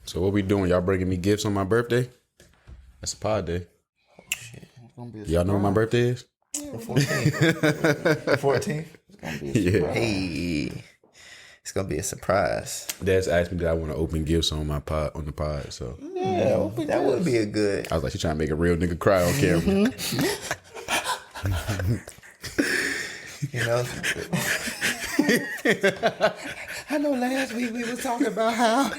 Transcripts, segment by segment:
So what we doing? Y'all bringing me gifts on my birthday? That's a pod day. Oh, shit. Y'all know what my birthday is? Yeah, the 14th. The 14th? It's going to be a surprise. Hey. It's going to be a surprise. Dad's asked me that I want to open gifts on my pod, on the pod, so. Yeah, that would be a good. I was like, she trying to make a real nigga cry on camera. You know? I know last week we was talking about how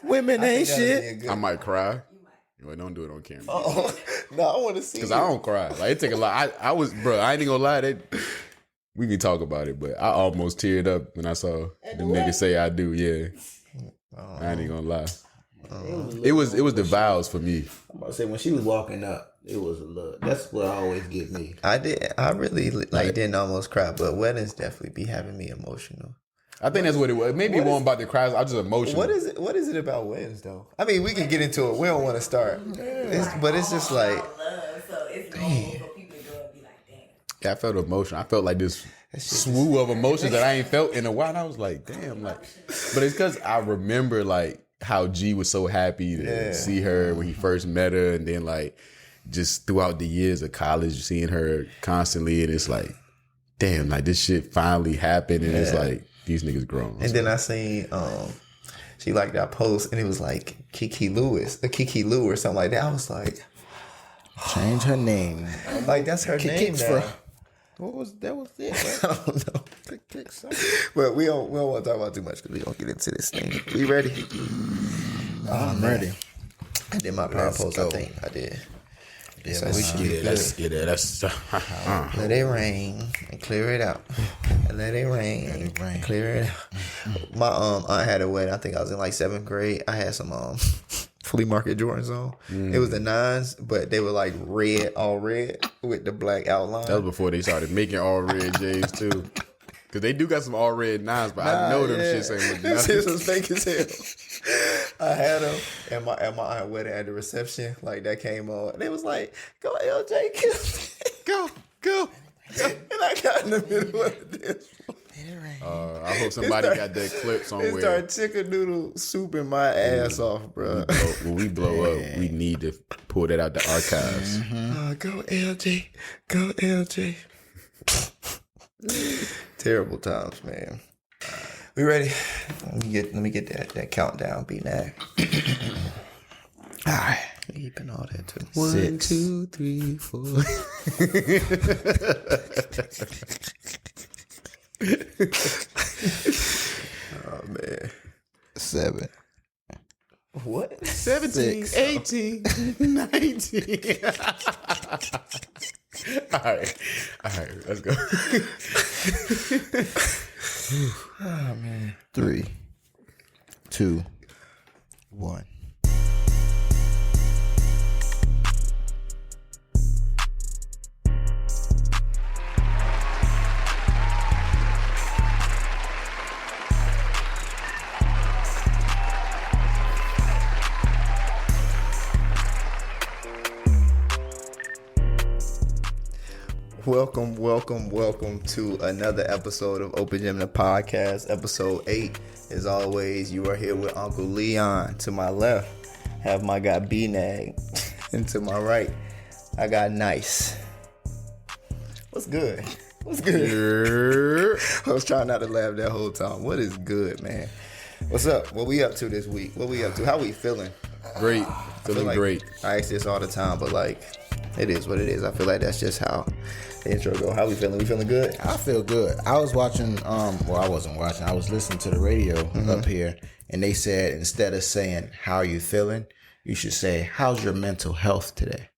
women ain't shit. I might cry. Well, don't do it on camera. No, I want to see. Because I don't cry. Like, it take a lot. I was, bro, I ain't even gonna lie. We can talk about it, but I almost teared up when I saw the nigga say I do. Yeah. I ain't even gonna lie. It was the vows for me. I'm about to say, when she was walking up, it was a look. That's what always get me. I really didn't almost cry, but weddings definitely be having me emotional. I think that's what it was. Maybe it wasn't about the cries. I was just emotional. What is it about weddings though? I mean, we can get into it. We don't want to start, but it's just like, damn. Yeah, I felt emotional. I felt like this swoop of emotions that I ain't felt in a while. And I was like, damn, like, but it's because I remember like how G was so happy to see her when he first met her, and then like just throughout the years of college, seeing her constantly, and it's like, damn, like this shit finally happened, and it's like these niggas grown. And then I seen she liked that post, and it was like Kiki Lou or something like that. I was like, Change her name. like that's her name now. What was that? Was it? I don't know. But we don't want to talk about too much because we don't get into this thing. We ready? I'm ready. I did my power pose. I think I did. Yeah, So we should get Let's get it. let it rain and clear it out. And let it rain and clear it out. My aunt had a wedding. I think I was in like 7th grade. I had some flea market Jordans on. It was the 9s, but they were like all red with the black outline. That was before they started making all red J's too. Cause they do got some all red 9s, but I know them shits ain't look nice. Shit was fake as hell. I had them at my aunt wedding at the reception. Like that came on. They was like, "Go LJ, kill me. go." And I got in the middle of this. I hope somebody got that clip somewhere. They started chicken noodle souping my ass off, bro. When we blow up, we need to pull that out the archives. Go LJ. Terrible times, man. We ready? Let me get that countdown beat now. All right. Keeping all that too. 1, 2, 3, 4. Oh man. 7. What? 17, 18, 19. All right, let's go. Oh man. 3, 2, 1. Welcome to another episode of Open Gym the Podcast, episode 8. As always, you are here with Uncle Leon. To my left, have my guy B-Nag. And to my right, I got Nice. What's good? I was trying not to laugh that whole time. What is good, man? What's up? What we up to this week? What we up to? How we feeling? Great, feeling like great. I ask this all the time, but like, it is what it is. I feel like that's just how the intro go. How we feeling? We feeling good? I feel good. I was watching, I wasn't watching. I was listening to the radio up here, and they said instead of saying, how are you feeling? You should say, how's your mental health today?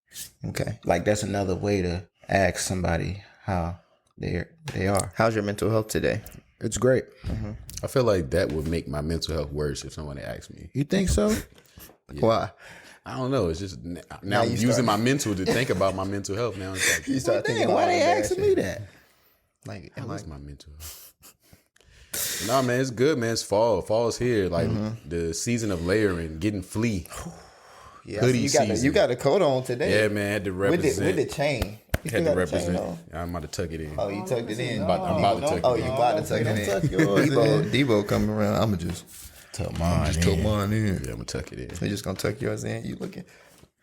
Okay. Like, that's another way to ask somebody how they are. How's your mental health today? It's great. I feel like that would make my mental health worse if someone asked me. You think so? Yeah. Why? I don't know. It's just now I'm using my mental to think about my mental health. Now it's like, You start thinking Why about they all asking that me shit. that? Like, what's my mental health? Nah, man, it's good, man. It's fall. Fall's here. Like the season of layering, getting flea. yeah, hoodie you season. got a coat on today. Yeah, man, had to represent. With the chain. Had to represent. I'm about to tuck it in. Oh, you tucked it in. I'm about to tuck it in. Oh, you about to tuck it in. Tuck yours Debo coming around. I'ma just tuck mine tuck mine in. Yeah, I'm gonna tuck it in. We're just gonna tuck yours in. You looking?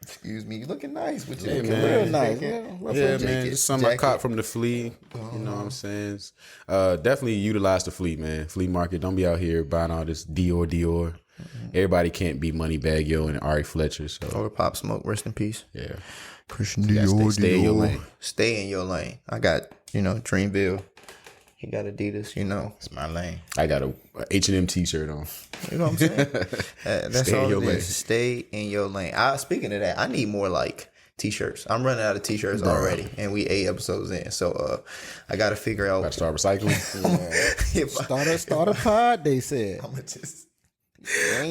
Excuse me. You looking nice with your man. Real nice. Yeah, man. Just something I caught from the flea. You know what I'm saying? Definitely utilize the flea, man. Flea market. Don't be out here buying all this Dior. Everybody can't be Moneybag Yo and Ari Fletcher. So Or Pop Smoke. Rest in peace. yeah, Christian gotta Dior. stay in your lane. Stay in your lane. I got Dreamville. He got Adidas. It's my lane. I got a H&M t-shirt on. You know what I'm saying? That's Stay in all your it lane. is. Stay in your lane. Speaking of that, I need more like t-shirts. I'm running out of t-shirts already, and we 8 episodes in. So I got to figure out. About to start recycling. Start a pod, they said.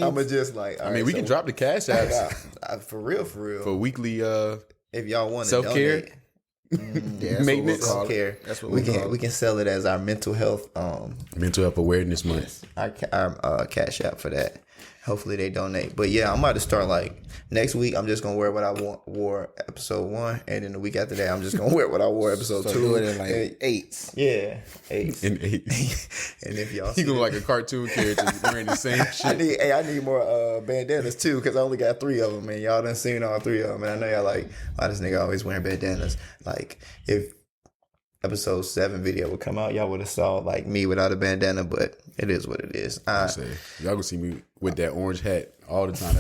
I'ma just like. I mean, we can drop the cash apps for real. for weekly If y'all want to self-care. donate, Yeah, Maintenance. self-care, That's what we we call can. We can sell it as our mental health. Mental Health Awareness Month. Our cash app for that. Hopefully they donate. But yeah, I'm about to start like next week. I'm just gonna wear what I wore episode 1, and then the week after that, I'm just gonna wear what I wore episode 2. do it in like And- 8s. Yeah, 8. In 8. And if y'all He see look that- like a cartoon character wearing the same shit. I need more bandanas too, because I only got 3 of them, and y'all done seen all 3 of them. And I know y'all like, why this nigga always wearing bandanas? Like, if episode 7 video would come out, y'all would have saw like me without a bandana, but it is what it is. Say, y'all gonna see me with that orange hat all the time.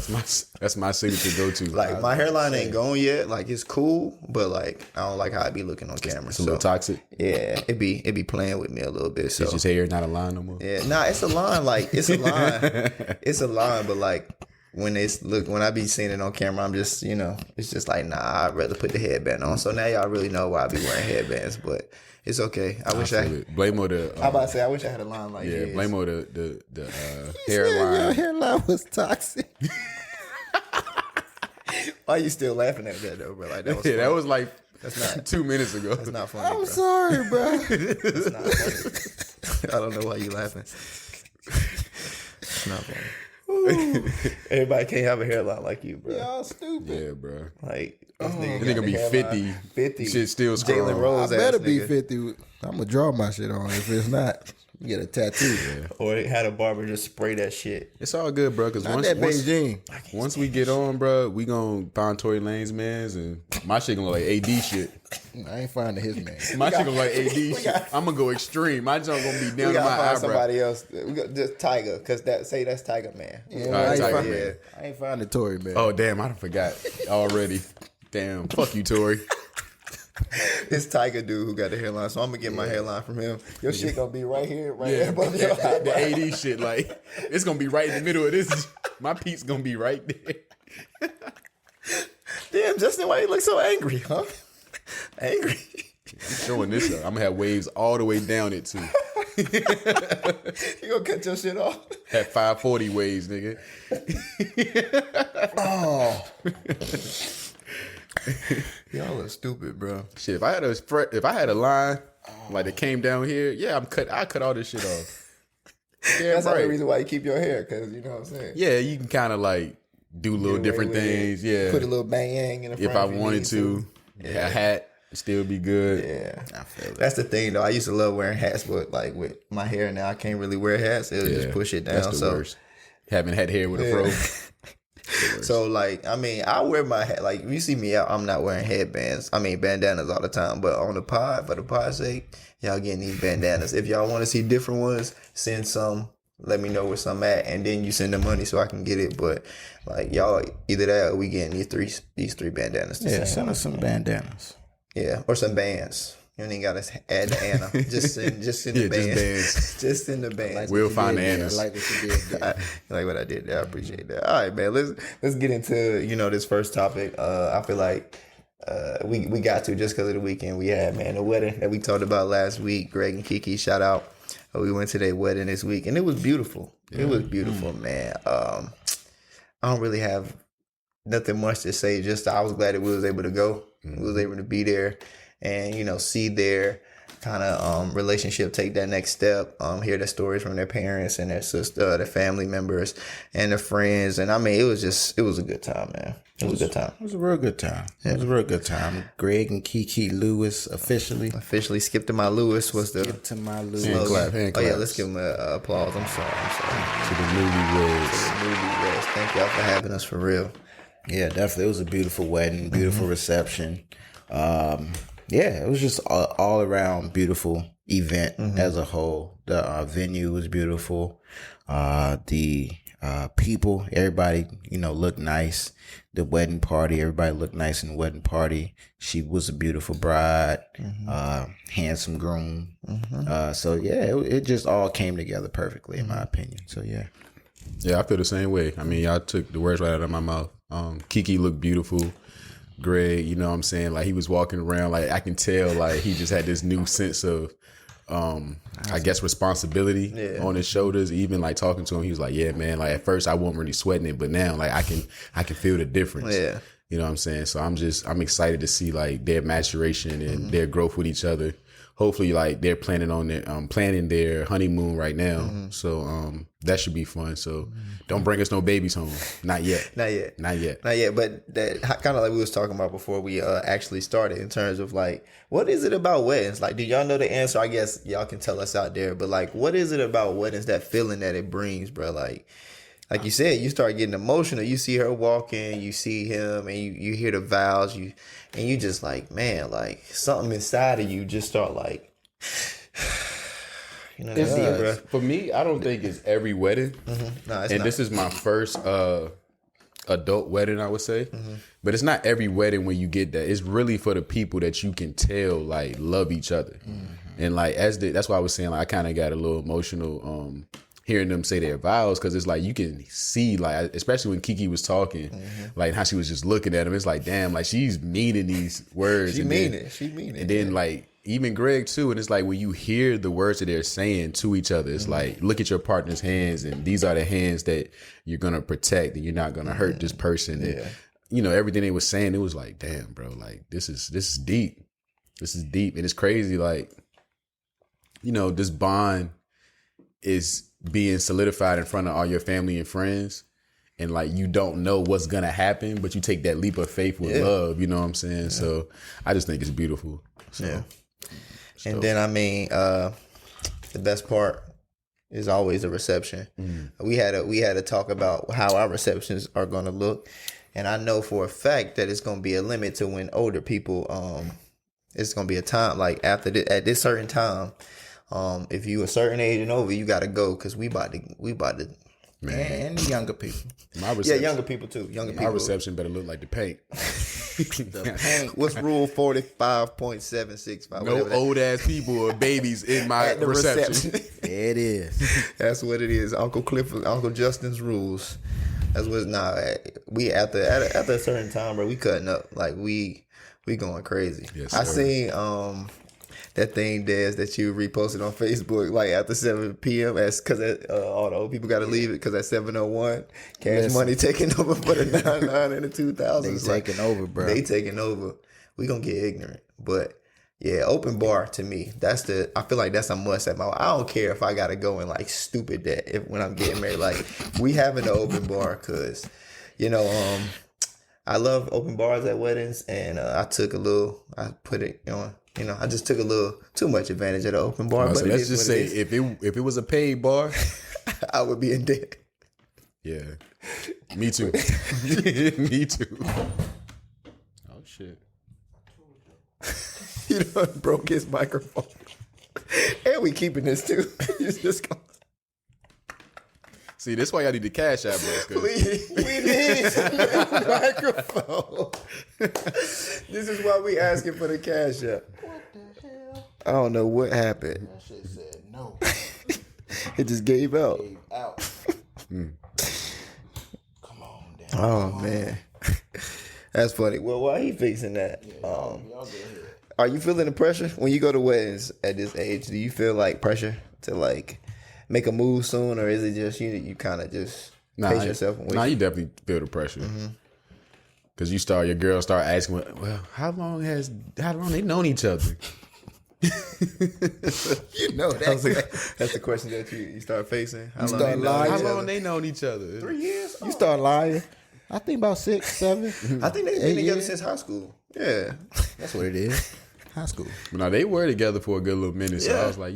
That's my signature go to. Like, my hairline ain't gone yet. Like, it's cool, but like, I don't like how I be looking on camera. It's a little toxic. Yeah, it be playing with me a little bit. So It's just hair, not a line no more. yeah, nah, it's a line. Like, it's a line. It's a line, but like when I be seeing it on camera, I'm just, it's just like, nah, I'd rather put the headband on. So now y'all really know why I be wearing headbands, but it's okay. I wish I Blamo the I'm about to say I wish I had a line like yeah, his. Blamo the Your hairline. hairline was toxic. Why you still laughing at that though, bro? Like, that was Yeah, funny. that was like That's not 2 minutes ago. That's not funny, I'm bro. sorry, bro. That's not funny. I don't know why you laughing. It's not funny. Everybody can't have a hairline like you, bro. Y'all stupid. Yeah, bro. Like, this That nigga nigga got be the 50. hairline. 50. Shit still Jalen scrolling. I Rose better ass be nigga. 50. I'm going to draw my shit on. If it's not, you get a tattoo. Or it had a barber just spray that shit. It's all good, bro. Because Not once, that once, Beijing. once we get on, bro, we gonna find Tory Lane's mans, and my shit gonna look like AD shit. I ain't finding his man. My shit gonna look like AD shit. I'm gonna go extreme. My junk gonna be down We to my gotta find eyebrow. somebody else. We got just Tiger, because that's Tiger Man. Yeah, All I, right, ain't Tiger find, Man. I ain't find the Tory, man. Oh damn, I done forgot already. Damn, fuck you, Tory. It's Tiger dude who got the hairline, so I'm gonna get my hairline from him. Your shit gonna be right here, right Yeah, above your the eyebrow. AD shit, like it's gonna be right in the middle of this. My piece gonna be right there. Damn, Justin, why you look so angry, huh? Angry. I'm showing this up. I'm gonna have waves all the way down it too. You gonna cut your shit off? At 540 waves, nigga. Oh. Y'all are stupid, bro. Shit, if I had a line like that came down here, yeah, I cut all this shit off. Yeah, That's the right. only reason why you keep your hair, because you know what I'm saying. Yeah, you can kind of like do little Get away different with it. things. Yeah, Put a little bang in the front if I you wanted need to, a hat still be good. Yeah, I feel it. that's the thing though. I used to love wearing hats, but like with my hair now, I can't really wear hats. It'll just push it down. That's the So worst. Haven't had hair with a fro. So like, I mean, I wear my hat. Like, if you see me out, I'm not wearing bandanas all the time. But on the pod, for the pod's sake, y'all getting these bandanas. If y'all want to see different ones, send some. Let me know where some at, and then you send the money so I can get it. But like, y'all, either that or we getting these three bandanas. To Yeah, send. send us some bandanas. Yeah, or some bands. You ain't got to add the Anna. Just send the Yeah, just bands. bands. Just send the bands. We'll find the I annas. like what you did there. You like what I did there. I appreciate that. All right, man. Let's get into this first topic. I feel like we got to, just because of the weekend we had, man. The wedding that we talked about last week. Greg and Kiki, shout out. We went to their wedding this week, and it was beautiful. Yeah. It was beautiful, man. I don't really have nothing much to say. Just I was glad that we was able to go. We was able to be there and see their kind of relationship take that next step. Hear the stories from their parents and their sister, their family members, and their friends. And I mean, it was a good time, man. It was a good time. It was a real good time. Yeah. It was a real good time. Greg and Kiki Lewis officially Skip to My Lewis was the Skip to My Lewis. Hand clap, hand Oh yeah, claps. let's give them an applause. I'm sorry. To the newlyweds. Newlyweds. Thank y'all for having us for real. Yeah, definitely. It was a beautiful wedding, beautiful reception. Yeah, it was just all around beautiful event as a whole. The venue was beautiful. The people, everybody, looked nice. The wedding party, everybody looked nice in the wedding party. She was a beautiful bride, handsome groom. So yeah, it just all came together perfectly, in my opinion. So yeah. Yeah, I feel the same way. I mean, y'all took the words right out of my mouth. Kiki looked beautiful. Greg, you know what I'm saying? Like, he was walking around, like, I can tell, like, he just had this new sense of, I guess, responsibility on his shoulders. Even, like, talking to him, he was like, yeah, man, like, at first I wasn't really sweating it, but now, like, I can feel the difference. Yeah. You know what I'm saying? So I'm excited to see, like, their maturation and their growth with each other. Hopefully, like, they're planning their honeymoon right now. So that should be fun. So don't bring us no babies home. Not yet. Not yet. Not yet. Not yet. But that kind of like we was talking about before we actually started, in terms of like, what is it about weddings? Like, do y'all know the answer? I guess y'all can tell us out there. But like, what is it about weddings, that feeling that it brings, bro? Like you said, you start getting emotional. You see her walking, you see him, and you hear the vows, and you just like, man, like something inside of you just start like, that's deep, bro. For me, I don't think it's every wedding. No, it's and not. this is my first adult wedding, I would say. But it's not every wedding when you get that. It's really for the people that you can tell like love each other. And like that's why I was saying, like, I kind of got a little emotional hearing them say their vows, because it's like you can see, like, especially when Kiki was talking, like how she was just looking at him. It's like, damn, like she's meaning these words. She mean it. And then like even Greg too. And it's like when you hear the words that they're saying to each other, it's like, look at your partner's hands, and these are the hands that you're gonna protect, and you're not gonna hurt this person. And everything they was saying, it was like, damn, bro, like this is deep. This is deep, and it's crazy. Like, this bond is being solidified in front of all your family and friends, and like you don't know what's gonna happen, but you take that leap of faith with love. You know what I'm saying? So I just think it's beautiful. So, And then I mean, the best part is always the reception. We had to talk about how our receptions are gonna look, and I know for a fact that it's gonna be a limit to when older people. It's gonna be a time like at this certain time. If you a certain age and over, you gotta go, because we about to Man, and the younger people. my reception, younger people too. my reception better look like the paint. What's rule 45.765? No old ass people or babies in my At the reception. There it is. That's what it is. Uncle Justin's rules. That's what's we at a certain time, bro. We cutting up, like we going crazy. Yes, I sir. seen that thing, Des, that you reposted on Facebook, like after 7 p.m. because all the old people got to leave it, because at 7:01, Cash Money taking over for the 99 and the 2000s. They taking over, bro. They taking over. We gonna get ignorant, but yeah, open bar to me. I feel like that's a must at my. I don't care if I gotta go and like stupid that when I'm getting married. Like, we having the open bar, because I love open bars at weddings, and I just took a little too much advantage of the open bar. So But let's just say if it was a paid bar, I would be in debt. yeah, me too. Me too. Oh shit. You broke his microphone, and we keeping this too. It's just going. See, that's why y'all need the Cash App, bro. We need a microphone. This is why we asking for the Cash App. What the hell? I don't know what happened. That shit said no. It just gave out. Come on, damn. Oh man, that's funny. Well, why he fixing that? Y'all go ahead. Are you feeling the pressure when you go to weddings at this age? Do you feel like pressure to like make a move soon, or is it just you kind of just pace yourself and wait? Nah, you definitely feel the pressure. Cause your girls start asking, well, how long they known each other? You know that. That's the question that you start facing. How start lying. How long they known each other? 3 years. You start lying. I think about 6, 7. I think they've been together since high school. Yeah. That's what it is. High school. No, they were together for a good little minute. So I was like,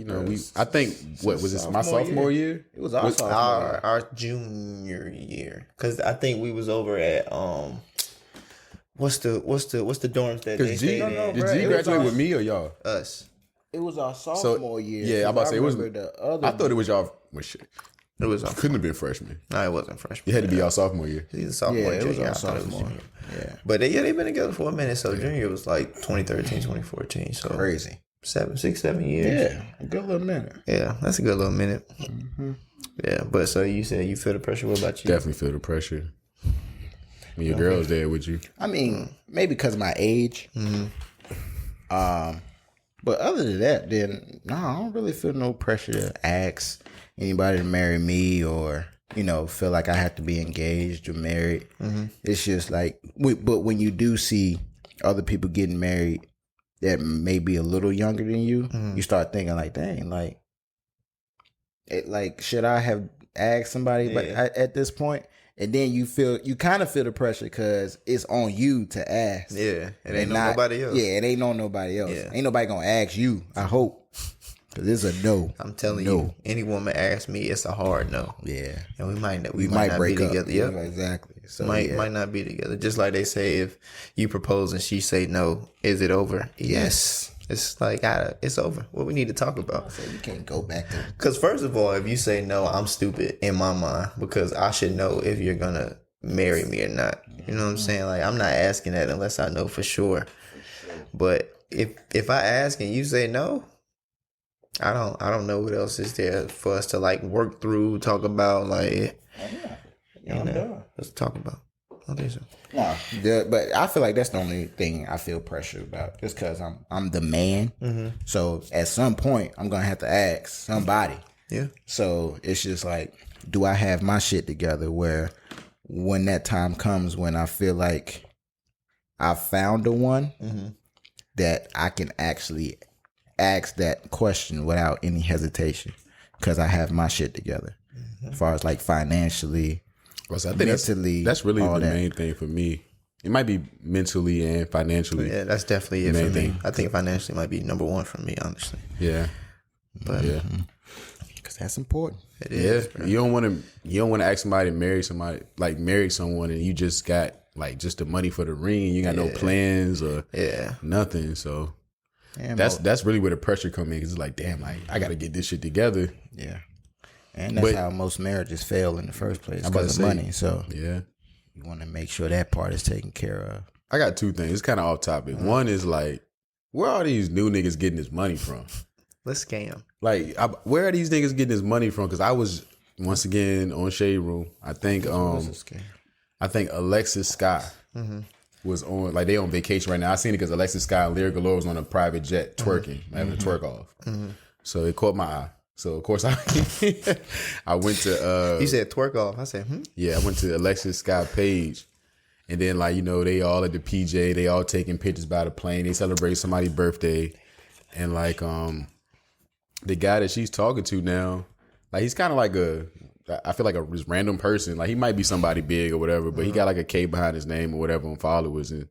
I think what was this my sophomore year? It was our sophomore year. Our junior year, because I think we was over at what's the dorms that they stayed in? Did G graduate with me or y'all? Us. It was our sophomore year. Yeah, I'm about to say it was. The other. I thought it was y'all. Well, shit. It was. Couldn't have been freshman. No, it wasn't freshman. It had to be y'all sophomore year. He's a sophomore. It was junior. our I thought it was sophomore. junior. Yeah. But they've been together for a minute. So junior was like 2013, 2014. So Crazy. 7 years. Yeah, a good little minute. Yeah, that's a good little minute. Yeah, but so you said you feel the pressure. What about you? Definitely feel the pressure. When your girl's there with you. I mean, maybe because of my age. But other than that, then no, I don't really feel no pressure to ask anybody to marry me or feel like I have to be engaged or married. It's just like, but when you do see other people getting married that may be a little younger than you, you start thinking like, dang, should I have asked somebody at this point? And then you kind of feel the pressure because it's on you to ask. Yeah, it ain't on nobody else. Yeah, it ain't on nobody else. Yeah. Ain't nobody gonna ask you, I hope. Because it's a no. I'm telling you, any woman asks me, it's a hard no. Yeah. And we might not break be up together. Yeah, Yeah, exactly. So might not be together. Just like they say, if you propose and she say no, is it over? Yes. It's like it's over. What we need to talk about. So you can't go back to. Because first of all, if you say no, I'm stupid in my mind because I should know if you're gonna marry me or not. You know what I'm saying? Like, I'm not asking that unless I know for sure. But if I ask and you say no, I don't know what else is there for us to like work through, talk about. Like, let's talk about. I think so. No, but I feel like that's the only thing I feel pressure about. Just because I'm the man. So at some point, I'm gonna have to ask somebody. Yeah. So it's just like, do I have my shit together where when that time comes when I feel like I found the one that I can actually ask that question without any hesitation because I have my shit together as far as like financially, So I think mentally. that's really the main thing for me. It might be mentally and financially. Yeah, that's definitely it for me. I think financially might be number one for me, honestly. Yeah. But because that's important. it is. Bro. You don't want to ask somebody to marry somebody, like marry someone, and you just got like just the money for the ring. You got no plans or nothing. So that's really where the pressure come in. Cause it's like, damn, like I got to get this shit together. Yeah. And that's how most marriages fail in the first place because of money. So yeah, you want to make sure that part is taken care of. I got two things. It's kind of off topic. One is like, where are these new niggas getting this money from? Let's scam. Like, where are these niggas getting this money from? Because I was once again on Shade Room. I think Alexis Sky was on, like, they on vacation right now. I seen it because Alexis Sky and Lyra Galore was on a private jet twerking, having a twerk off. So it caught my eye. So of course I went to You said twerk off. I said, Yeah, I went to Alexis Sky page. And then, like, they all at the PJ, they all taking pictures by the plane. They celebrate somebody's birthday. And like the guy that she's talking to now, like, he's kind of like I feel like a random person. Like, he might be somebody big or whatever, but he got like a K behind his name or whatever on followers. And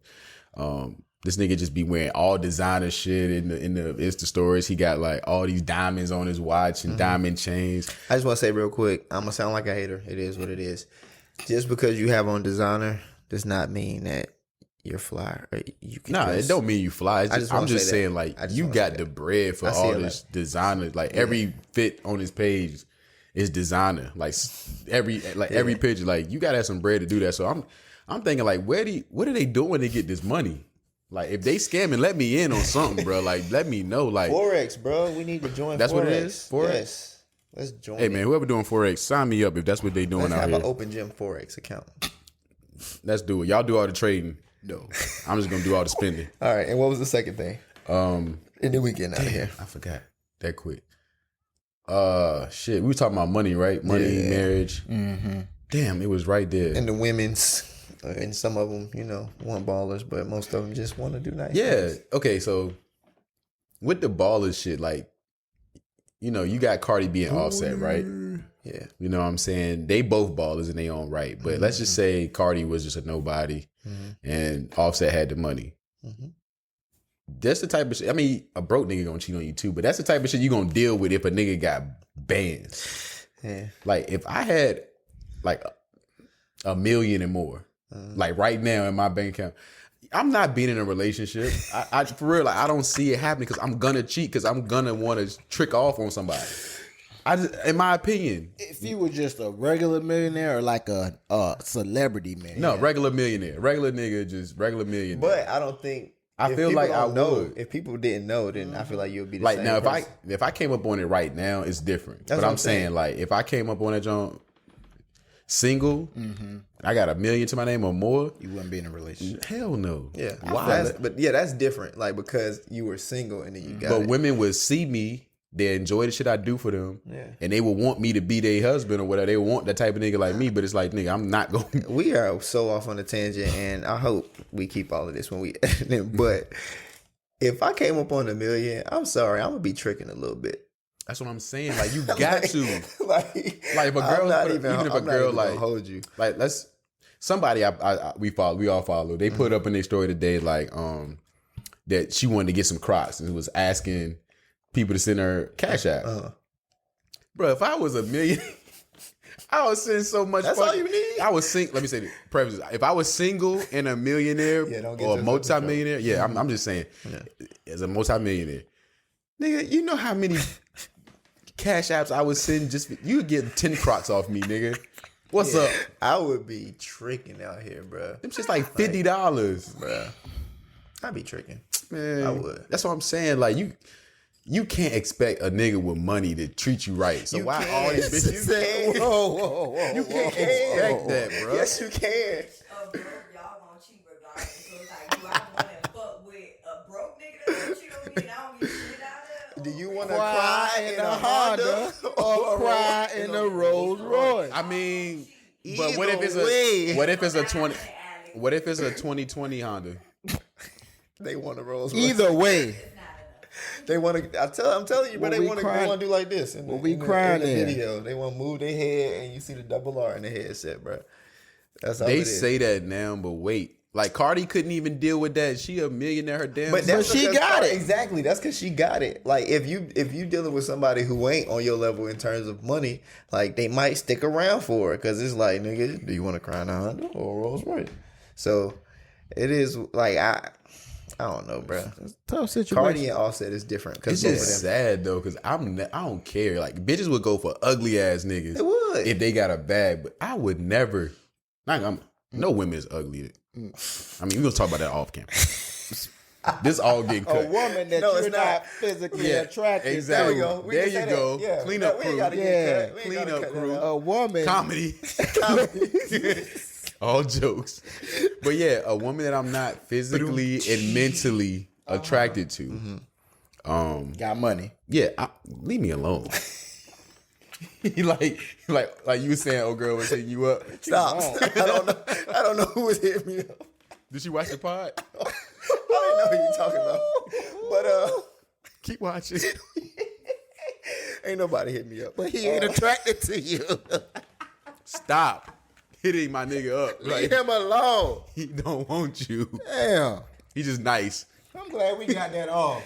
this nigga just be wearing all designer shit in the Insta stories. He got like all these diamonds on his watch and diamond chains. I just want to say real quick, I'm gonna sound like a hater. It is what it is. Just because you have on designer does not mean that you're fly. Or you can It don't mean you fly. It's just, I'm just saying, like, you got the bread for all this designer. Like, every fit on his page is designer. Like, every picture, like, you gotta have some bread to do that. So I'm thinking, like, what are they doing to get this money? Like, if they scamming, let me in on something, bro. Like, let me know. Like, Forex, bro. We need to join. That's Forex. what it is? Forex? Yes. Let's join. Hey, man, whoever doing Forex, sign me up if that's what they doing Let's out have here. an open gym Forex account. Let's do it. Y'all do all the trading. No, I'm just gonna do all the spending. All right. And what was the second thing? And then we getting out of here. I forgot that quick. Shit. We were talking about money, right? Money, marriage. Damn, it was right there. And the women's, and some of them, want ballers, but most of them just want to do nice. Yeah. things. Okay. So with the baller shit, like, you know, you got Cardi B and Offset, right? Yeah. You know what I'm saying? They both ballers in their own right. But let's just say Cardi was just a nobody and Offset had the money. That's the type of shit. I mean, a broke nigga gonna cheat on you too, but that's the type of shit you gonna deal with if a nigga got bands. Yeah. Like, if I had like $1 million and more, like right now in my bank account, I'm not being in a relationship. I for real, like, I don't see it happening because I'm gonna cheat because I'm gonna want to trick off on somebody. In my opinion, If you were just a regular millionaire or like a celebrity millionaire. no, regular millionaire, regular nigga, just regular millionaire. But I don't think. I if feel people like I don't know, would. If people didn't know, then I feel like you'll be the like same now, person. if I came up on it right now, it's different. That's But what I'm I'm saying, saying. like, if I came up on that joint single, I got $1 million to my name or more. You wouldn't be in a relationship. Hell no. Yeah. Why? But yeah, that's different. Like, because you were single and then you got But it. women would see me, they enjoy the shit I do for them, Yeah. and they would want me to be their husband or whatever. They want that type of nigga like me, but it's like, nigga, I'm not going. We are so off on a tangent, and I hope we keep all of this when we edit it. But if I came up on $1 million, I'm sorry, I'm gonna be tricking a little bit. That's what I'm saying. Like, you got to. like Like, if a girl, I'm not even if a I'm not girl even gonna like hold you. like somebody we all follow. They put up in their story today like that she wanted to get some Crocs and was asking people to send her cash app. Bro, if I was $1 million, I would send so much. That's all you need? I was single. Let me say this. Preface. If I was single and a millionaire don't get or a yourself in multi-millionaire, yeah, I'm just saying, as a multi-millionaire, nigga, you know how many cash apps I would send just for, you would get 10 Crocs off me, nigga. What's up? I would be tricking out here, bro. Them shit's like $50, Bro, I'd be tricking. man. I would. That's what I'm saying. Like, you can't expect a nigga with money to treat you right. So why can. all these bitches? You can. Whoa. You can't expect that, bro. Yes, you can. Broke, y'all gonna cheat regardless. So it's like, do I want to fuck with a broke nigga that's gonna cheat on me and I don't get shit out of it? Do you want to Cry in a Honda or cry in a Rolls Royce? I mean, but what if it's way. a what if it's a 20? What if it's a 2020 Honda? They want to Rolls Royce. Either way. They want to. I'm telling you, but What they we want to crying- do like this. In what we in crying in the in? video. They want to move their head, and you see the double R in the headset, bro. That's how They it is. say that now, but wait. Like, Cardi couldn't even deal with that. She a millionaire, her damn But self. that's she because got it. Exactly. That's because she got it. Like, if you dealing with somebody who ain't on your level in terms of money, like, they might stick around for it because it's like, nigga, do you want to cry in a Honda or a Rolls Royce? So it is like I don't know, bro. Tough situation. Cardi and Offset is different It's because both of just them. sad though, because I don't care. Like, bitches would go for ugly ass niggas. They would. if they got a bag, but I would never. No women is ugly. I mean, we're gonna talk about that off camera. This all getting A cut. woman that No, you're it's not not. physically Yeah, attracted exactly. There we to. go. We There can you say go. that. Yeah. Clean No, up we ain't crew. gotta get Yeah. cut. We ain't Clean gotta up cut crew. that out. A woman. Comedy. All jokes. But yeah, a woman that I'm not physically and mentally attracted to. Got money. Yeah, leave me alone. like you were saying, oh girl was hitting you up. Stop. I don't know who was hitting me up. Did she watch the pod? I didn't know who you talking about. But Keep watching. ain't nobody hit me up. But he ain't attracted to you. Stop hitting my nigga up. Leave Like, him alone. he don't want you. Damn. He just nice. I'm glad we got that off.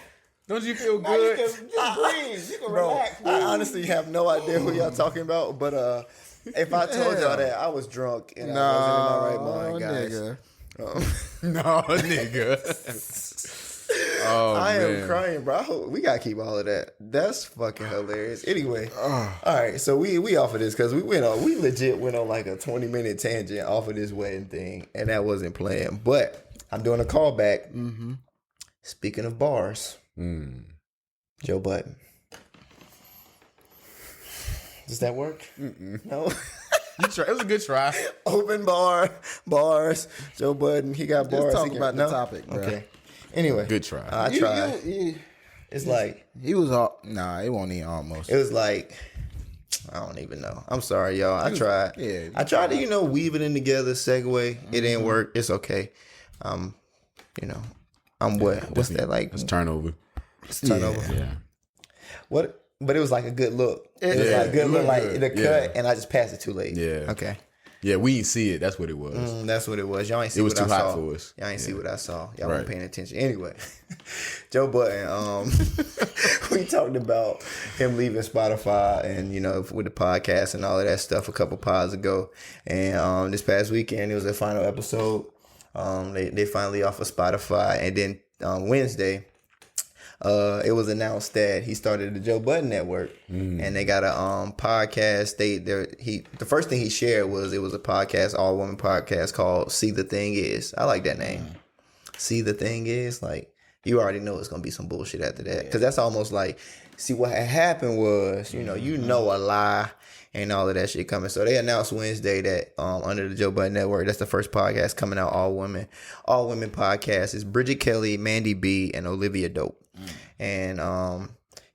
Don't you feel Now you good? can just breathe. You can Bro, relax. I honestly have no idea who y'all talking about, but if I told y'all that, I was drunk and I wasn't in my right mind, guys. Nigga. No, nigga. Oh, I man. am crying, bro. We gotta keep all of that. That's fucking hilarious. Anyway, all right, so we off of this because we legit went on like a 20-minute tangent off of this wedding thing, and that wasn't planned. But I'm doing a callback. Mm-hmm. Speaking of bars, Joe Budden. Does that work? No. It was a good try. Open bars. Joe Budden. He got bars. talk He about no? the topic, bro. Okay. Anyway, Good try. I tried. It's like He was all. Nah, it won't even almost. it was like I don't even know. I'm sorry, y'all. I tried. yeah. I tried to weave it in together, segue. It didn't work. It's okay. I'm what? What's that like? It's turnover. turn over. Yeah. What? But it was like a good look. It was like a good look, like the cut, and I just passed it too late. Yeah. Okay. Yeah, we didn't see it. That's what it was. That's what it was. Y'all ain't see It was what too I hot saw. for us. Y'all ain't see what I saw. Y'all Right. weren't paying attention. Anyway, Joe Budden, we talked about him leaving Spotify and, with the podcast and all of that stuff a couple pods ago. And this past weekend, it was their final episode. They finally off of Spotify. And then Wednesday, it was announced that he started the Joe Budden Network, and they got a podcast. The first thing he shared was it was a podcast, all woman podcast called "See the Thing Is." I like that name. See the Thing Is, like you already know it's gonna be some bullshit after that, because that's almost like, see what had happened was a lie and all of that shit coming. So they announced Wednesday that under the Joe Budden Network, that's the first podcast coming out, all women podcast. Is Bridget Kelly, Mandy B, and Olivia Dope. And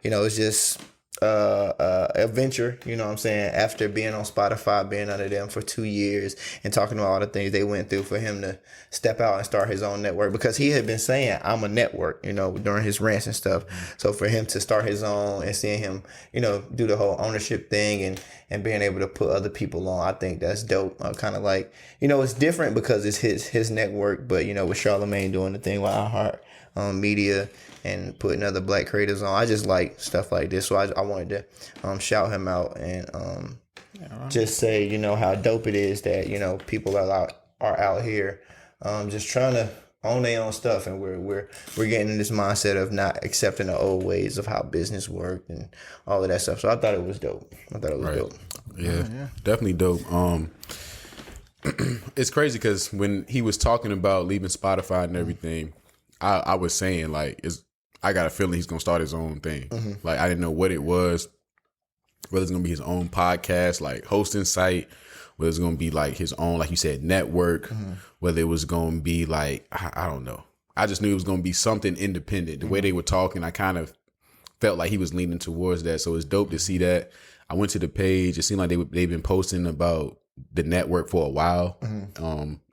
it's just a venture, what I'm saying, after being on Spotify, being under them for 2 years and talking about all the things they went through, for him to step out and start his own network, because he had been saying I'm a network, during his rants and stuff. So for him to start his own and seeing him, do the whole ownership thing and being able to put other people on, I think that's dope. Kind of like, it's different because it's his network, but with Charlamagne doing the thing with iHeart Media and putting other black creators on, I just like stuff like this. So I wanted to shout him out and just say, how dope it is that people are out here just trying to own their own stuff, and we're getting in this mindset of not accepting the old ways of how business worked and all of that stuff. So I thought it was dope. Dope. Yeah, definitely dope. It's crazy because when he was talking about leaving Spotify and everything, I was saying, like, I got a feeling he's gonna start his own thing. Like, I didn't know what it was, whether it's gonna be his own podcast, like hosting site, whether it's gonna be like his own, like you said, network, whether it was gonna be like, I don't know. I just knew it was gonna be something independent. The way they were talking, I kind of felt like he was leaning towards that. So it's dope to see that. I went to the page. It seemed like they've been posting about the network for a while.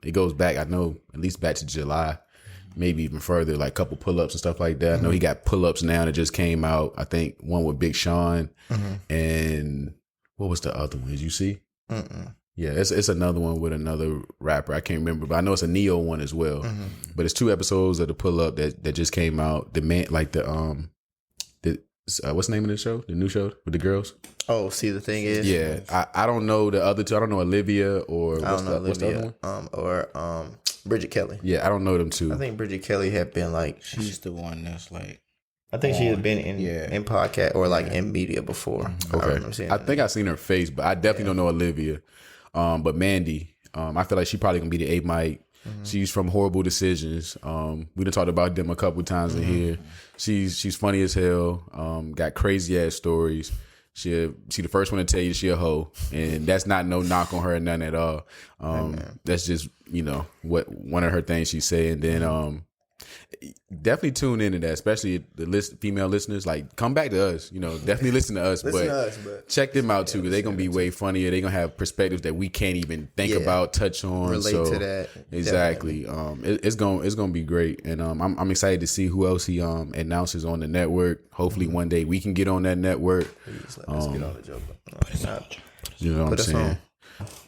It goes back, I know, at least back to July. Maybe even further, like a couple pull-ups and stuff like that. I know he got pull-ups now that just came out. I think one with Big Sean. And what was the other one? Did you see? Yeah, it's another one with another rapper. I can't remember, but I know it's a Neo one as well. But it's 2 episodes of the pull-up that just came out. The man, like what's the name of the show? The new show with the girls? Oh, See the Thing Is. Yeah, I don't know the other two. I don't know Olivia or what's the other one? Bridget Kelly. Yeah, I don't know them two. I think Bridget Kelly had been like, she's the one that's like, I think she had been in podcast or like in media before. Okay, I think I've seen her face, but I definitely don't know Olivia. But Mandy, I feel like she probably gonna be the 8 mic. She's from Horrible Decisions. We done talked about them a couple times in here. She's funny as hell. Got crazy ass stories. She the first one to tell you she a hoe, and that's not no knock on her or nothing at all. That's just what one of her things she said. And then definitely tune into that, especially the female listeners. Like, come back to us. Definitely listen to us, but check them out too, because they're gonna be way funnier. They're gonna have perspectives that we can't even think about, touch on, relate to that. Exactly. It's gonna be great, and I'm excited to see who else he announces on the network. Hopefully one day we can get on that network. Let's get on the joke. You know what I'm saying?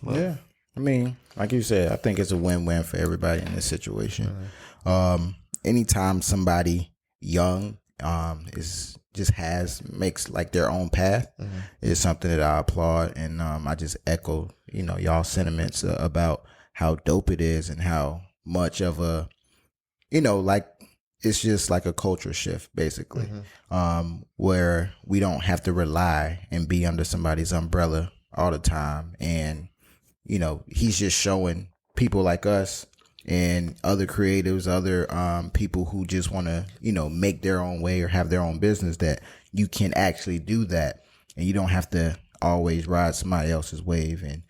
Yeah. I mean, like you said, I think it's a win-win for everybody in this situation. Anytime somebody young makes like their own path is something that I applaud, and I just echo y'all sentiments about how dope it is and how much of a like it's just like a culture shift basically, where we don't have to rely and be under somebody's umbrella all the time, and he's just showing people like us and other creatives, other people who just want to, make their own way or have their own business, that you can actually do that, and you don't have to always ride somebody else's wave. And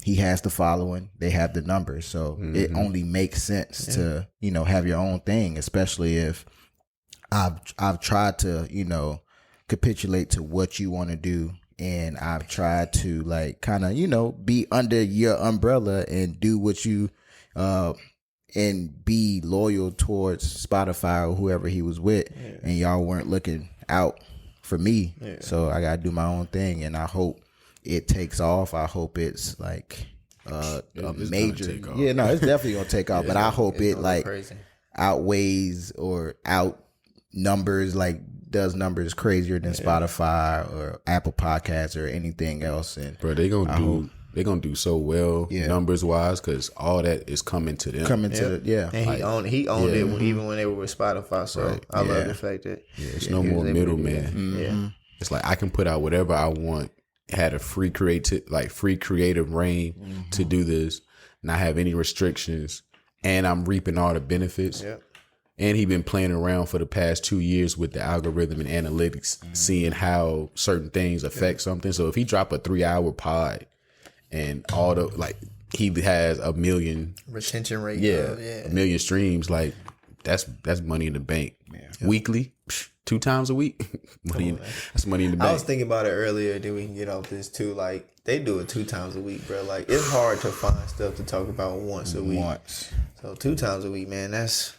he has the following, they have the numbers, so it only makes sense to have your own thing, especially if I've tried to capitulate to what you want to do. And I've tried to like kind of, be under your umbrella and do what you and be loyal towards Spotify or whoever he was with, and y'all weren't looking out for me. So I gotta do my own thing, and I hope it takes off. I hope it's like a major. Yeah, no, it's definitely gonna take off. But I hope it like outweighs or out numbers, like does numbers crazier than Spotify or Apple Podcasts or anything else. And bro, they're gonna do so well numbers wise because all that is coming to them. And he owned it even when they were with Spotify. So I love the fact that it's no more middleman. It's like I can put out whatever I want. Had a free creative reign to do this, not have any restrictions, and I'm reaping all the benefits. And he been playing around for the past 2 years with the algorithm and analytics, seeing how certain things affect something. So if he drop a 3-hour pod and all the he has 1 million retention rate, 1 million streams, like that's money in the bank weekly. 2 times a week, that's money in the bank. I was thinking about it earlier. Then we can get off this too. Like they do it 2 times a week, bro. Like it's hard to find stuff to talk about once a week. So 2 times a week, man. That's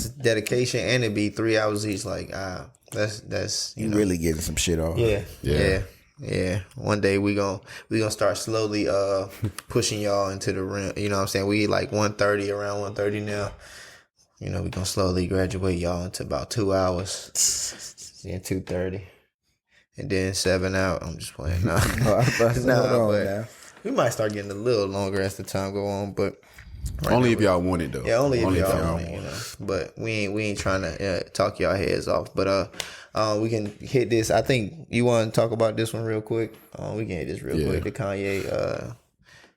dedication, and it'd be 3 hours each. Like that's you know, really getting some shit off. Yeah. One day we gonna start slowly pushing y'all into the rim. You know what I'm saying? We like 1:30, around 1:30 now. You know, we're going to slowly graduate y'all into about 2 hours. Then 2:30. And then 7 out. I'm just playing. But we might start getting a little longer as the time go on. But only if y'all want it, though. Yeah, only if y'all want it, you know. But we ain't trying to talk y'all heads off. But we can hit this. I think you want to talk about this one real quick. We can hit this real quick. The Kanye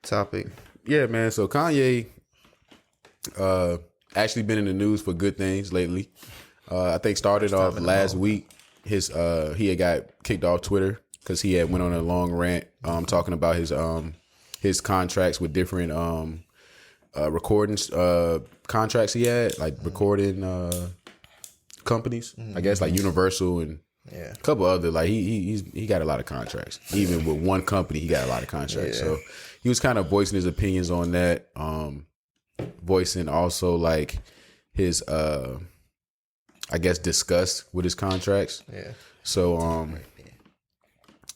topic. Yeah, man. So Kanye... actually been in the news for good things lately. I think started off last week. He had got kicked off Twitter because he had went on a long rant talking about his contracts with different recordings contracts he had, like recording companies. I guess like Universal and a couple other, like he got a lot of contracts. Even with one company, he got a lot of contracts. So he was kind of voicing his opinions on that. Voicing also like his I guess disgust with his contracts. So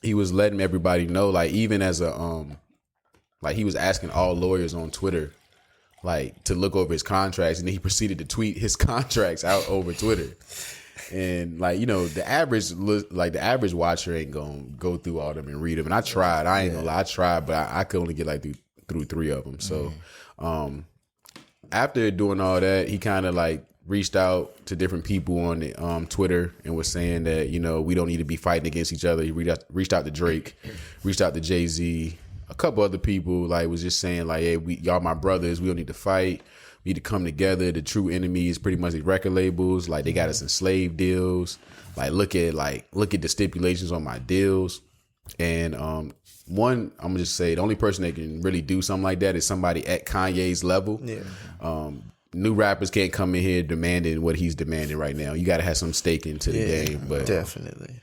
he was letting everybody know, like even as a like he was asking all lawyers on Twitter like to look over his contracts, and then he proceeded to tweet his contracts out over Twitter. And like, you know, the average watcher ain't gonna go through all them and read them. And I tried. I ain't gonna lie, I tried, but I could only get like through 3 of them. So after doing all that, he kind of like reached out to different people on the, Twitter and was saying that, you know, we don't need to be fighting against each other. He reached out to Drake, reached out to Jay-Z, a couple other people, like was just saying like, hey, y'all my brothers. We don't need to fight. We need to come together. The true enemy is pretty much the record labels. Like they got us in slave deals. Look at the stipulations on my deals. And one, I'm gonna just say the only person that can really do something like that is somebody at Kanye's level. New rappers can't come in here demanding what he's demanding right now. You got to have some stake into the game. But definitely,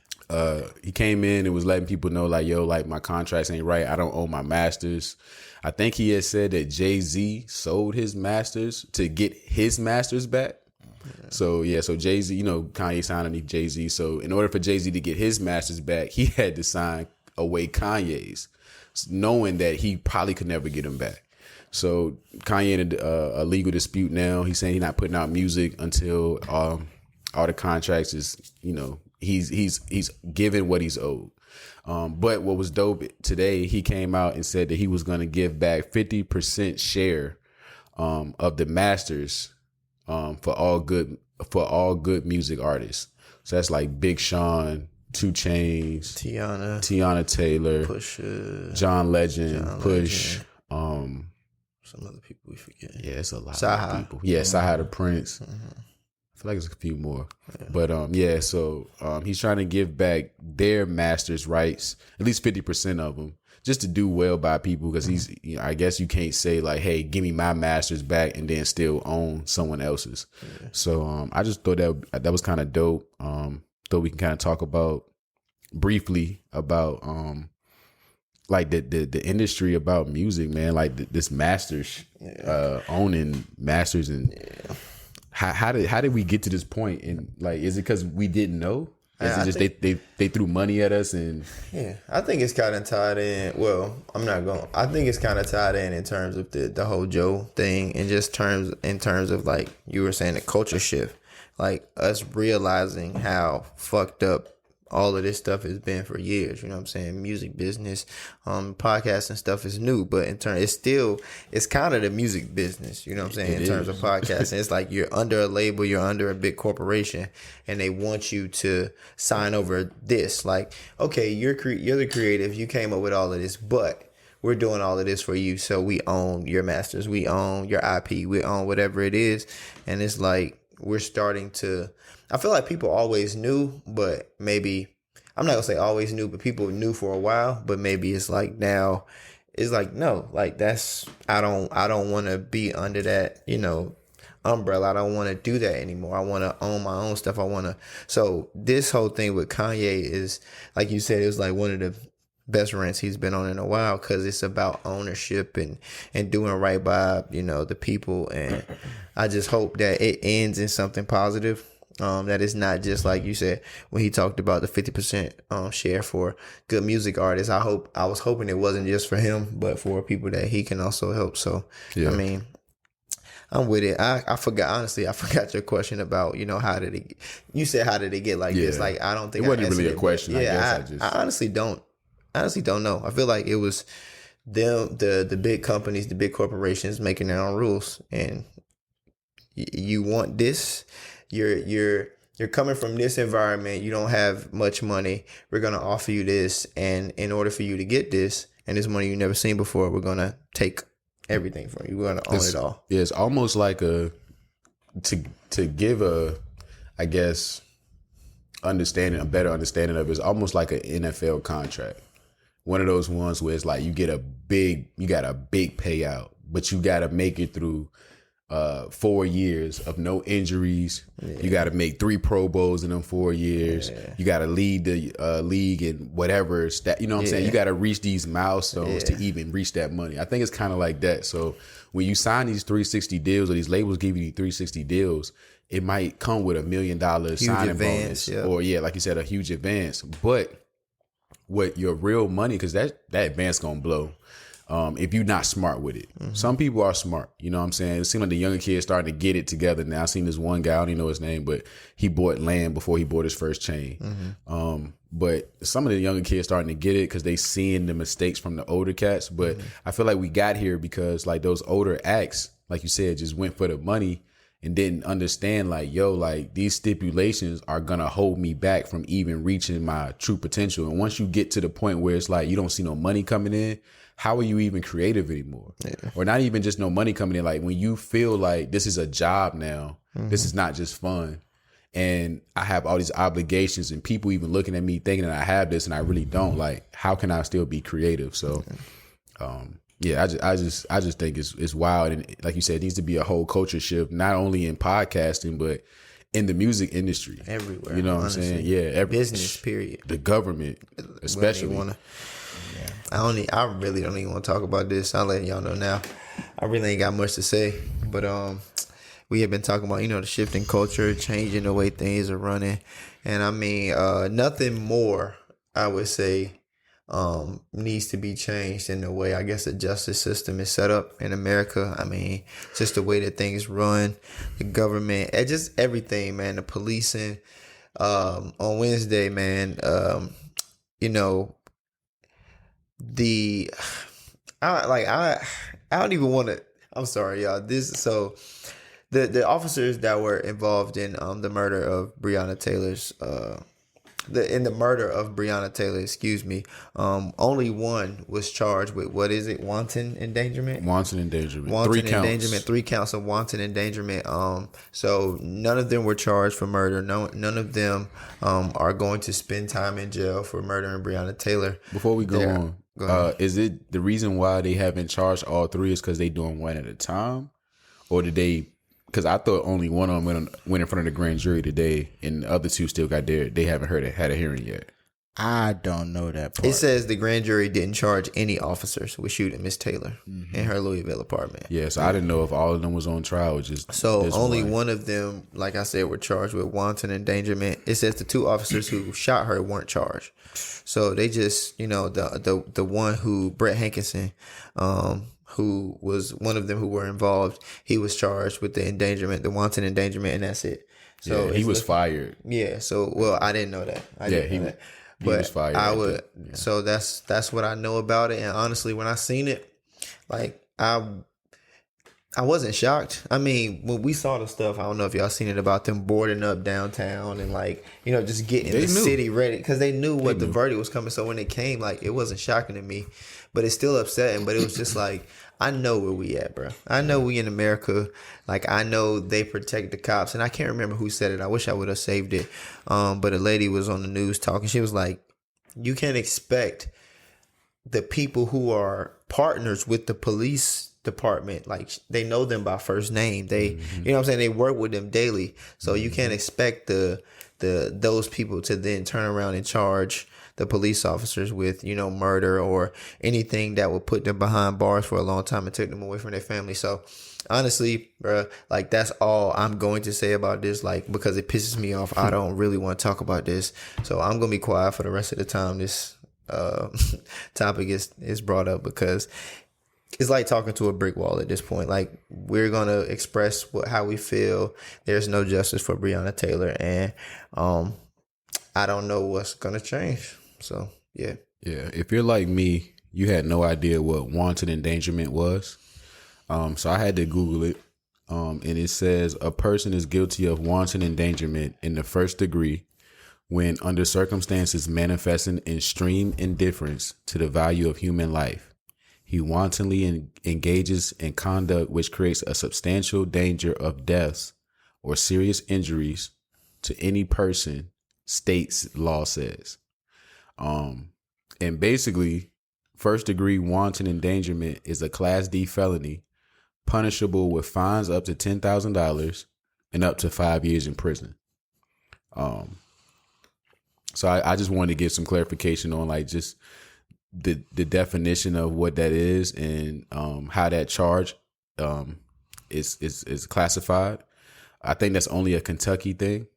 he came in and was letting people know like, yo, like my contracts ain't right. I don't own my masters. I think he had said that Jay-Z sold his masters to get his masters back. So Jay-Z, you know, Kanye signed underneath Jay-Z. So in order for Jay-Z to get his masters back, he had to sign away Kanye's, knowing that he probably could never get them back. So Kanye in a legal dispute now. He's saying he's not putting out music until all the contracts is, you know, he's given what he's owed. But what was dope today, he came out and said that he was going to give back 50% share of the masters for all good music artists. So that's like Big Sean, 2 Chainz, Tiana Taylor, Pusha, John Legend, Push, some other people we forget. Yeah, it's a lot of people. Yeah, Saha the Prince. I feel like it's a few more. But so he's trying to give back their masters' rights, at least 50% of them, just to do well by people, because he's, you know, I guess you can't say like, hey, give me my masters back and then still own someone else's. So I just thought that was kind of dope. Thought we can kind of talk about briefly about like the industry about music, man. Like this masters, owning masters, and how did we get to this point? And like, is it because we didn't know? Is it just they threw money at us? And yeah, I think it's kind of tied in. Well, I think it's kind of tied in terms of the whole Joe thing, and just in terms of like you were saying, the culture shift, like us realizing how fucked up all of this stuff has been for years. You know what I'm saying? Music business, podcasting stuff is new, but it's kind of the music business. You know what I'm saying? In terms of podcasting, it's like you're under a label, you're under a big corporation, and they want you to sign over this. Like, okay, you're the creative, you came up with all of this, but we're doing all of this for you, so we own your masters, we own your IP, we own whatever it is, and it's like we're starting to. I feel like people always knew, but maybe, I'm not gonna say always knew, but people knew for a while, but maybe it's like now, it's like, no, like I don't want to be under that, umbrella. I don't want to do that anymore. I want to own my own stuff. So this whole thing with Kanye is, like you said, it was like one of the best rants he's been on in a while, because it's about ownership and doing right by, the people. And I just hope that it ends in something positive. That is not just like you said when he talked about the 50% share for good music artists. I was hoping it wasn't just for him, but for people that he can also help. So, yeah. I mean, I'm with it. I forgot your question about, how did it, you said, how did it get like this? Like, I don't think it wasn't really a question. Yeah, I honestly don't know. I feel like it was them, the big companies, the big corporations making their own rules, and you want this. You're coming from this environment. You don't have much money. We're going to offer you this. And in order for you to get this, and this money you've never seen before, we're going to take everything from you. We're going to own it all. Yeah, it's almost like to give a better understanding of it, it's almost like an NFL contract. One of those ones where it's like you got a big payout, but you got to make it through 4 years of no injuries. Yeah. You got to make 3 Pro Bowls in them 4 years. Yeah. You got to lead the league in whatever stat. You know what I'm saying? You got to reach these milestones to even reach that money. I think it's kind of like that. So when you sign these 360 deals, or these labels give you 360 deals, it might come with $1 million signing bonus, or like you said, a huge advance. But what your real money, because that advance gonna blow. If you're not smart with it. Mm-hmm. Some people are smart. You know what I'm saying? It seems like the younger kids starting to get it together now. I've seen this one guy, I don't even know his name, but he bought land before he bought his first chain. Mm-hmm. But some of the younger kids starting to get it because they seeing the mistakes from the older cats. But I feel like we got here because like those older acts, like you said, just went for the money and didn't understand like, like these stipulations are going to hold me back from even reaching my true potential. And once you get to the point where it's like you don't see no money coming in, how are you even creative anymore? Yeah. Or not even just no money coming in. Like when you feel like this is a job now, this is not just fun. And I have all these obligations and people even looking at me thinking that I have this and I really don't. Like, how can I still be creative? So, I just think it's wild. And like you said, it needs to be a whole culture shift, not only in podcasting, but in the music industry. Everywhere. You know what I'm saying? Yeah. Business, period. The government, especially. I really don't even want to talk about this. I'll let y'all know now. I really ain't got much to say, but we have been talking about the shifting culture, changing the way things are running, and I mean nothing more. I would say needs to be changed in the way I guess the justice system is set up in America. I mean, just the way that things run, the government, and just everything, man. The policing. On Wednesday, man. I don't even want to. I'm sorry, y'all. The officers that were involved in the murder of Breonna Taylor's excuse me. Only one was charged with wanton endangerment. Three counts of wanton endangerment. So none of them were charged for murder. None of them are going to spend time in jail for murdering Breonna Taylor. Before we go on, is it the reason why they haven't charged all 3 is because they doing one at a time, or did they? Because I thought only one of them went in front of the grand jury today, and the other 2 still got they haven't had a hearing yet. I don't know that part. It says the grand jury didn't charge any officers with shooting Miss Taylor in her Louisville apartment. Yeah, so I didn't know if all of them was on trial or just so only one of them, like I said, were charged with wanton endangerment. It says the 2 officers who shot her weren't charged. So they just, the one who, Brett Hankinson, who was one of them who were involved, he was charged with the endangerment, the wanton endangerment, and that's it. So yeah, he was fired. Yeah. So, well, I didn't know that. He was fired. I would. Yeah. So that's what I know about it. And honestly, when I seen it, like I wasn't shocked. I mean, when we saw the stuff, I don't know if y'all seen it about them boarding up downtown and like, just getting the city ready because they knew what the verdict was coming. So when it came, like, it wasn't shocking to me, but it's still upsetting. But it was just like, I know where we at, bro. I know we in America. Like, I know they protect the cops. And I can't remember who said it. I wish I would have saved it. But a lady was on the news talking. She was like, you can't expect the people who are partners with the police department, like, they know them by first name. They, you know what I'm saying? They work with them daily. So you can't expect those people to then turn around and charge the police officers with, murder or anything that would put them behind bars for a long time and take them away from their family. So honestly, bro, like, that's all I'm going to say about this, like, because it pisses me off. I don't really want to talk about this. So I'm going to be quiet for the rest of the time this topic is brought up, because it's like talking to a brick wall at this point. Like, we're going to express how we feel. There's no justice for Breonna Taylor. And I don't know what's going to change. So, yeah. Yeah. If you're like me, you had no idea what wanton endangerment was. So I had to Google it. And it says a person is guilty of wanton endangerment in the first degree when under circumstances manifesting extreme indifference to the value of human life, he wantonly engages in conduct which creates a substantial danger of deaths or serious injuries to any person, state's law says. And basically, first degree wanton endangerment is a Class D felony, punishable with fines up to $10,000 and up to 5 years in prison. So I just wanted to get some clarification on, like, just the definition of what that is and how that charge is classified. I think that's only a Kentucky thing.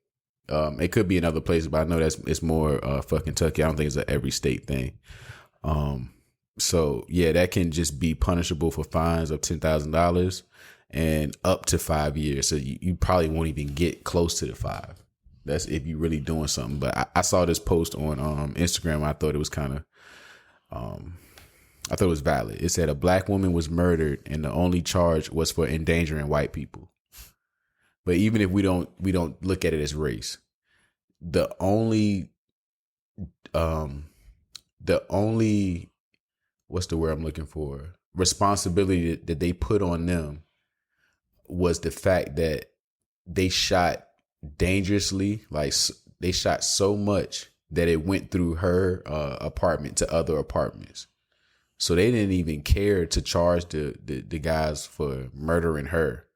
It could be in other places, but I know it's more for Kentucky. I don't think it's an every state thing. So yeah, that can just be punishable for fines of $10,000 and up to 5 years. So you probably won't even get close to the 5. That's if you're really doing something. But I saw this post on Instagram. I thought it was kind of, I thought it was valid. It said a black woman was murdered and the only charge was for endangering white people. But even if we don't look at it as race, the only what's the word I'm looking for? Responsibility that they put on them was the fact that they shot dangerously. Like, they shot so much that it went through her apartment to other apartments. So they didn't even care to charge the guys for murdering her.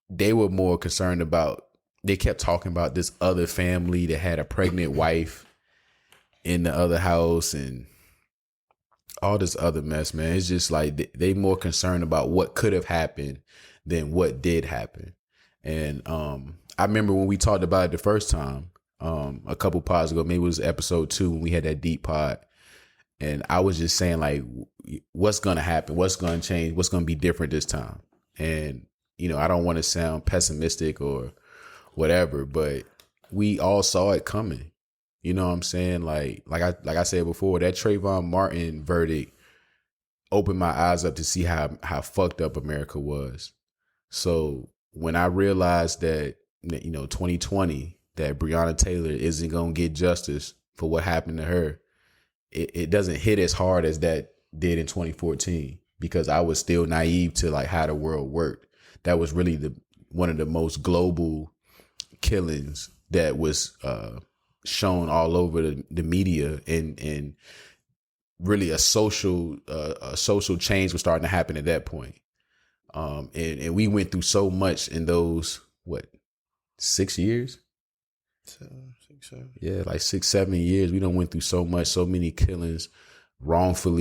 They were more concerned about, they kept talking about this other family that had a pregnant wife in the other house and all this other mess, man. It's just like they more concerned about what could have happened than what did happen. And I remember when we talked about it the first time, a couple pods ago, maybe it was episode 2 when we had that deep pod. And I was just saying, like, what's going to happen? What's going to change? What's going to be different this time? And, I don't want to sound pessimistic or whatever, but we all saw it coming. You know what I'm saying? Like I said before, that Trayvon Martin verdict opened my eyes up to see how fucked up America was. So when I realized that, 2020, that Breonna Taylor isn't going to get justice for what happened to her, it doesn't hit as hard as that did in 2014, because I was still naive to, like, how the world worked. That was really one of the most global killings that was shown all over the media, and really a social change was starting to happen at that point. And we went through so much in those 6 years, Yeah, like 6-7 years. We done went through so much, so many killings, wrongful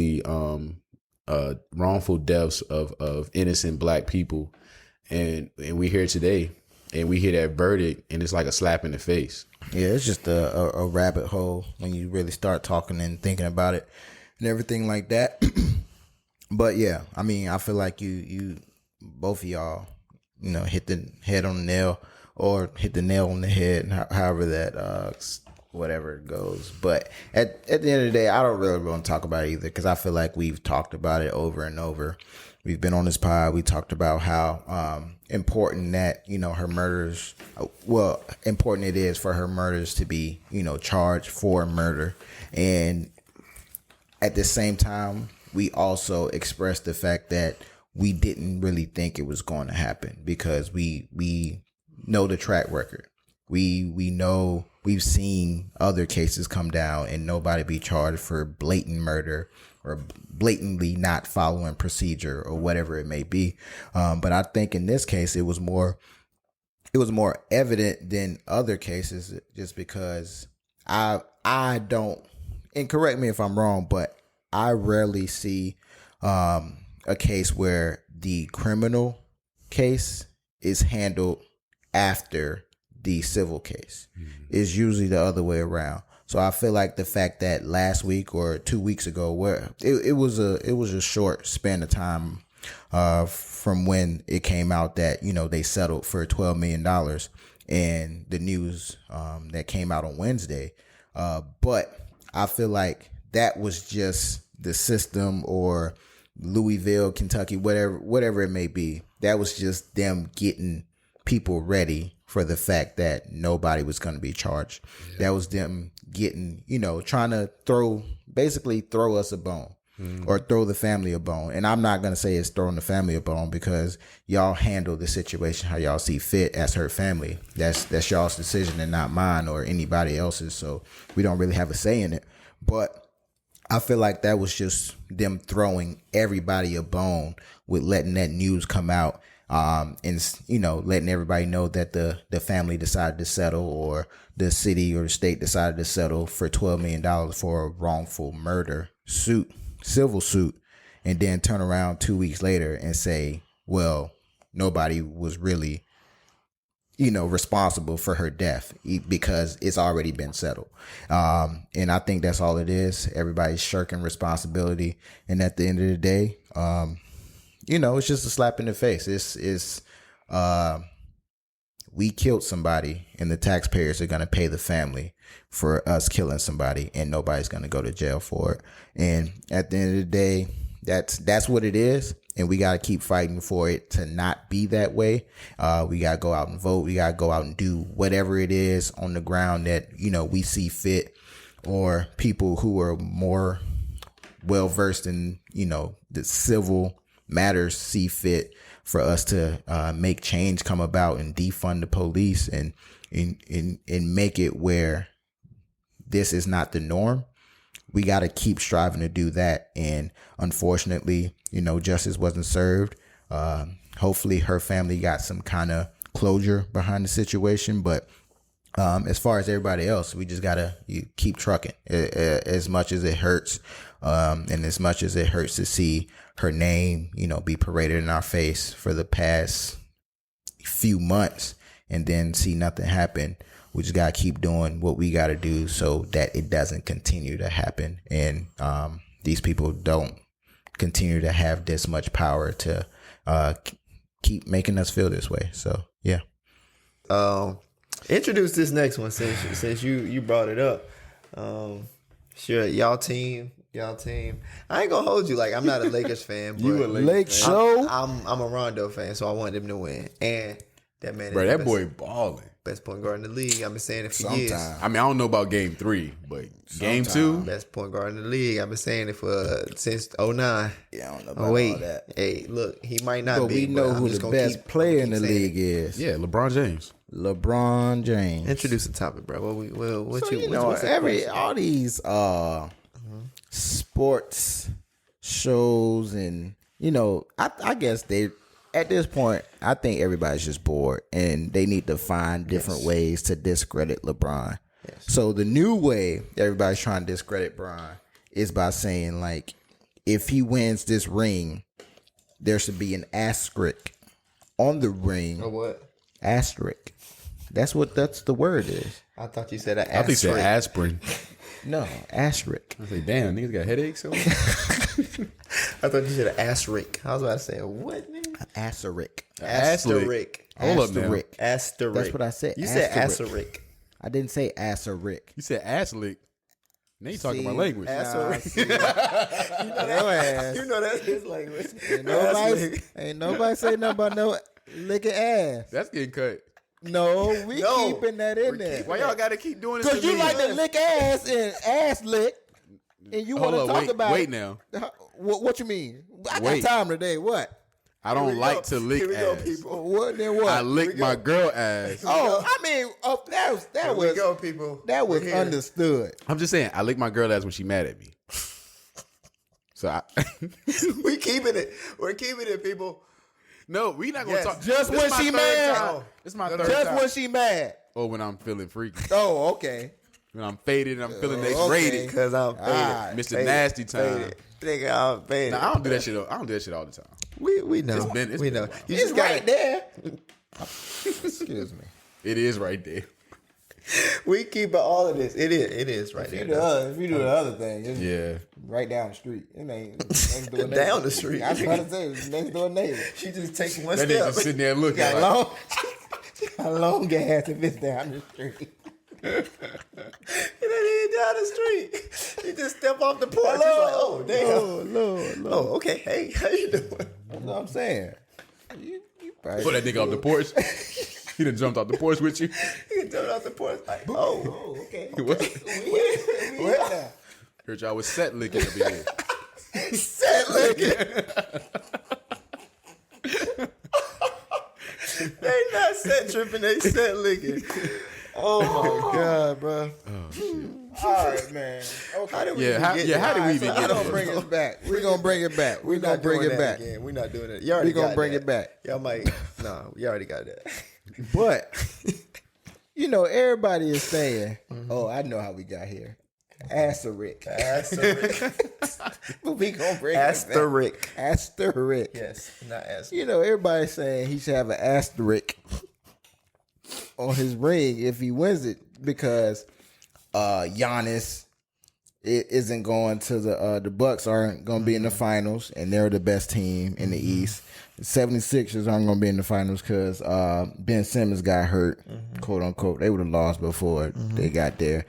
deaths of innocent black people, and we here today, and we hear that verdict, and it's like a slap in the face. Yeah, it's just a rabbit hole when you really start talking and thinking about it and everything like that. But yeah, I mean, I feel like you both of y'all, hit the head on the nail, or hit the nail on the head, however that whatever it goes. But at the end of the day, I don't really want to talk about it either, because I feel like we've talked about it over and over. We've been on this pod. We talked about how important that, her murders, important it is for her murders to be, charged for murder. And at the same time, we also expressed the fact that we didn't really think it was going to happen, because we know the track record. We know, we've seen other cases come down and nobody be charged for blatant murder or blatantly not following procedure or whatever it may be. But I think in this case, it was more evident than other cases, just because I don't, and correct me if I'm wrong, but I rarely see a case where the criminal case is handled after the civil case. It's usually the other way around. So I feel like the fact that last week or 2 weeks ago, where it was a short span of time from when it came out that they settled for $12 million, and the news that came out on Wednesday. But I feel like that was just the system, or Louisville, Kentucky, whatever it may be. That was just them getting people ready for the fact that nobody was going to be charged. Yeah. That was them getting, trying to throw us a bone, or throw the family a bone. And I'm not going to say it's throwing the family a bone, because y'all handle the situation how y'all see fit as her family. That's y'all's decision and not mine or anybody else's. So we don't really have a say in it. But I feel like that was just them throwing everybody a bone with letting that news come out, and letting everybody know that the family decided to settle, or the city or the state decided to settle for $12 million for a wrongful murder civil suit, and then turn around 2 weeks later and say, well, nobody was really responsible for her death, because it's already been settled. And I think that's all it is. Everybody's shirking responsibility. And at the end of the day, it's just a slap in the face. It's we killed somebody, and the taxpayers are going to pay the family for us killing somebody, and nobody's going to go to jail for it. And at the end of the day, that's what it is. And we got to keep fighting for it to not be that way. We got to go out and vote. We got to go out and do whatever it is on the ground that, we see fit, or people who are more well versed in, the civil matters see fit for us to make change come about, and defund the police, and make it where this is not the norm. We got to keep striving to do that. And unfortunately, justice wasn't served. Hopefully her family got some kind of closure behind the situation. But as far as everybody else, we just got to keep trucking, as much as it hurts. And as much as it hurts to see her name, be paraded in our face for the past few months, and then see nothing happen. We just got to keep doing what we got to do so that it doesn't continue to happen. And these people don't continue to have this much power to keep making us feel this way. So, yeah. Introduce this next one since you brought it up. Sure, y'all team. I ain't gonna hold you. Like, I'm not a Lakers fan. But you a Lakers show? I'm a Rondo fan, so I want them to win. And that man, bro, that boy balling. Best point guard in the league. I've been saying it for years. I mean, I don't know about game 3, but game 2, best point guard in the league. I've been saying it since 2009. Yeah, I don't know about all that. Hey, look, he might not but be. We know who the best player in the league is. Yeah, LeBron James. Introduce the topic, bro. All these sports shows, and I guess they, at this point, I think everybody's just bored, and they need to find different ways to discredit LeBron. So the new way everybody's trying to discredit Bron is by saying, like, if he wins this ring, there should be an asterisk on the ring. Or what? Asterisk. That's the word is. I thought you said an I think you said aspirin. No, asterisk. I say, damn, niggas got headaches. So? I thought you said an asterisk. I was about to say, what, man? Asterisk. Asterisk. Hold up now. Asterisk. That's what I said. You said Asterisk. asterisk. I didn't say asterisk. You said ass lick. Now you talking my language. Asterisk. You You know that's his language. Ain't nobody say nothing about no licking ass. That's getting cut. No, we No. keeping that in there. Why y'all got to keep doing this? Because you like to lick ass and ass lick, and you want to talk about wait it. now. What you mean? I Wait. got time today. What? I don't like to lick Here we ass. go, people. What? Then what? I lick my girl ass. Oh, I mean, that Here we was go, people. that was We're here. understood. I'm just saying, I lick my girl ass when she mad at me. So We keeping it. We're keeping it, people. no, we not gonna Yes. talk. Just This when my she third mad. time. This is my third Just time. when she mad. Or when I'm feeling freaky. Oh, okay. When I'm faded and I'm feeling Okay. X-rated. Because I'm faded. Alright. Mr. Nasty time. Faded. Nigga, I'm faded. Nah, I don't do that shit. I don't do that shit all the time. We know. It's we been know. a while. You It's just got right there. Excuse me. It is right there. We keep all of this. It is right there. If you do the other thing, it's Yeah. right down the street. It ain't next door neighbor. Down the street. I was about to say it's next door neighbor. She just takes one That nigga step. just sitting there looking. Got Like, long, got long ass if it's down the street. It ain't down the street. You just step off the porch. It's like, oh, damn. Lord. Oh, okay. Hey, how you doing? That's what I'm saying. You probably put that nigga off the porch. He done jumped off the porch with you. You can jump out the porch like, oh, okay. What? What now? Heard y'all was set licking up in here. set licking. They not set tripping, they set licking. Oh my God, bro. Oh shit. All right, man. Okay. How did we Yeah, even how, get yeah. How there? did we even We're get gonna here? bring it back. We're gonna bring it back. We're gonna not bring doing it that back. again. We're not doing it. You already We're gonna got bring that. it back. Y'all might. No, you already got that. But you know, everybody is saying, "Oh, I know how we got here." Asterisk. But we gonna bring Asterisk. it back. Asterisk. Yes, not asterisk. You know, everybody's saying he should have an asterisk on his ring if he wins it because Giannis isn't going to the Bucks aren't going to be in the finals and they're the best team in the East. The 76ers aren't going to be in the finals because Ben Simmons got hurt, quote unquote. They would have lost before they got there.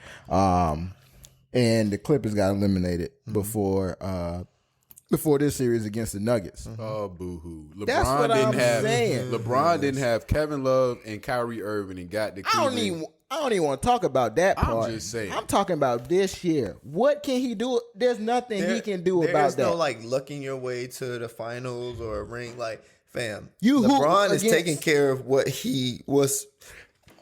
And the Clippers got eliminated before this series against the Nuggets. Oh, boo-hoo. That's what I'm saying. LeBron didn't have Kevin Love and Kyrie Irving and got the Cleveland. I don't even want to talk about that part. I'm just saying. I'm talking about this year. What can he do? There's nothing he can do about There's that. no like lucking your way to the finals or a ring. Like, fam, You hoop LeBron is against- taking care of what he was.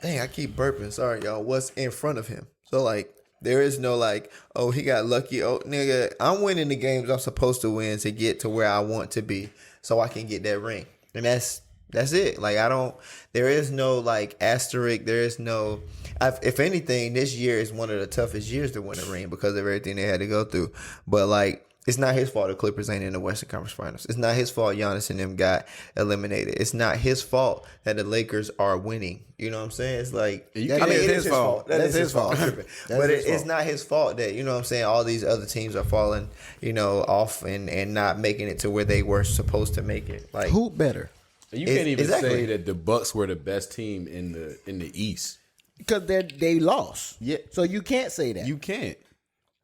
Dang, I keep burping. Sorry, y'all. What's in front of him? So like, there is no like, oh, he got lucky. Oh, nigga, I'm winning the games I'm supposed to win to get to where I want to be, so I can get that ring. And that's it. Like, there is no like asterisk. There is no. If anything, this year is one of the toughest years to win a ring because of everything they had to go through. But like, it's not his fault the Clippers ain't in the Western Conference Finals. It's not his fault Giannis and them got eliminated. It's not his fault that the Lakers are winning. You know what I'm saying? It's like, You I can't- mean, It's it is his fault. That That's is his his fault. fault. That's But his it's fault. not his fault that, you know what I'm saying, all these other teams are falling, off and not making it to where they were supposed to make it. Like, Who better? You can't even Exactly. say that the Bucks were the best team in the East. Because they lost. Yeah. So you can't say that. You can't.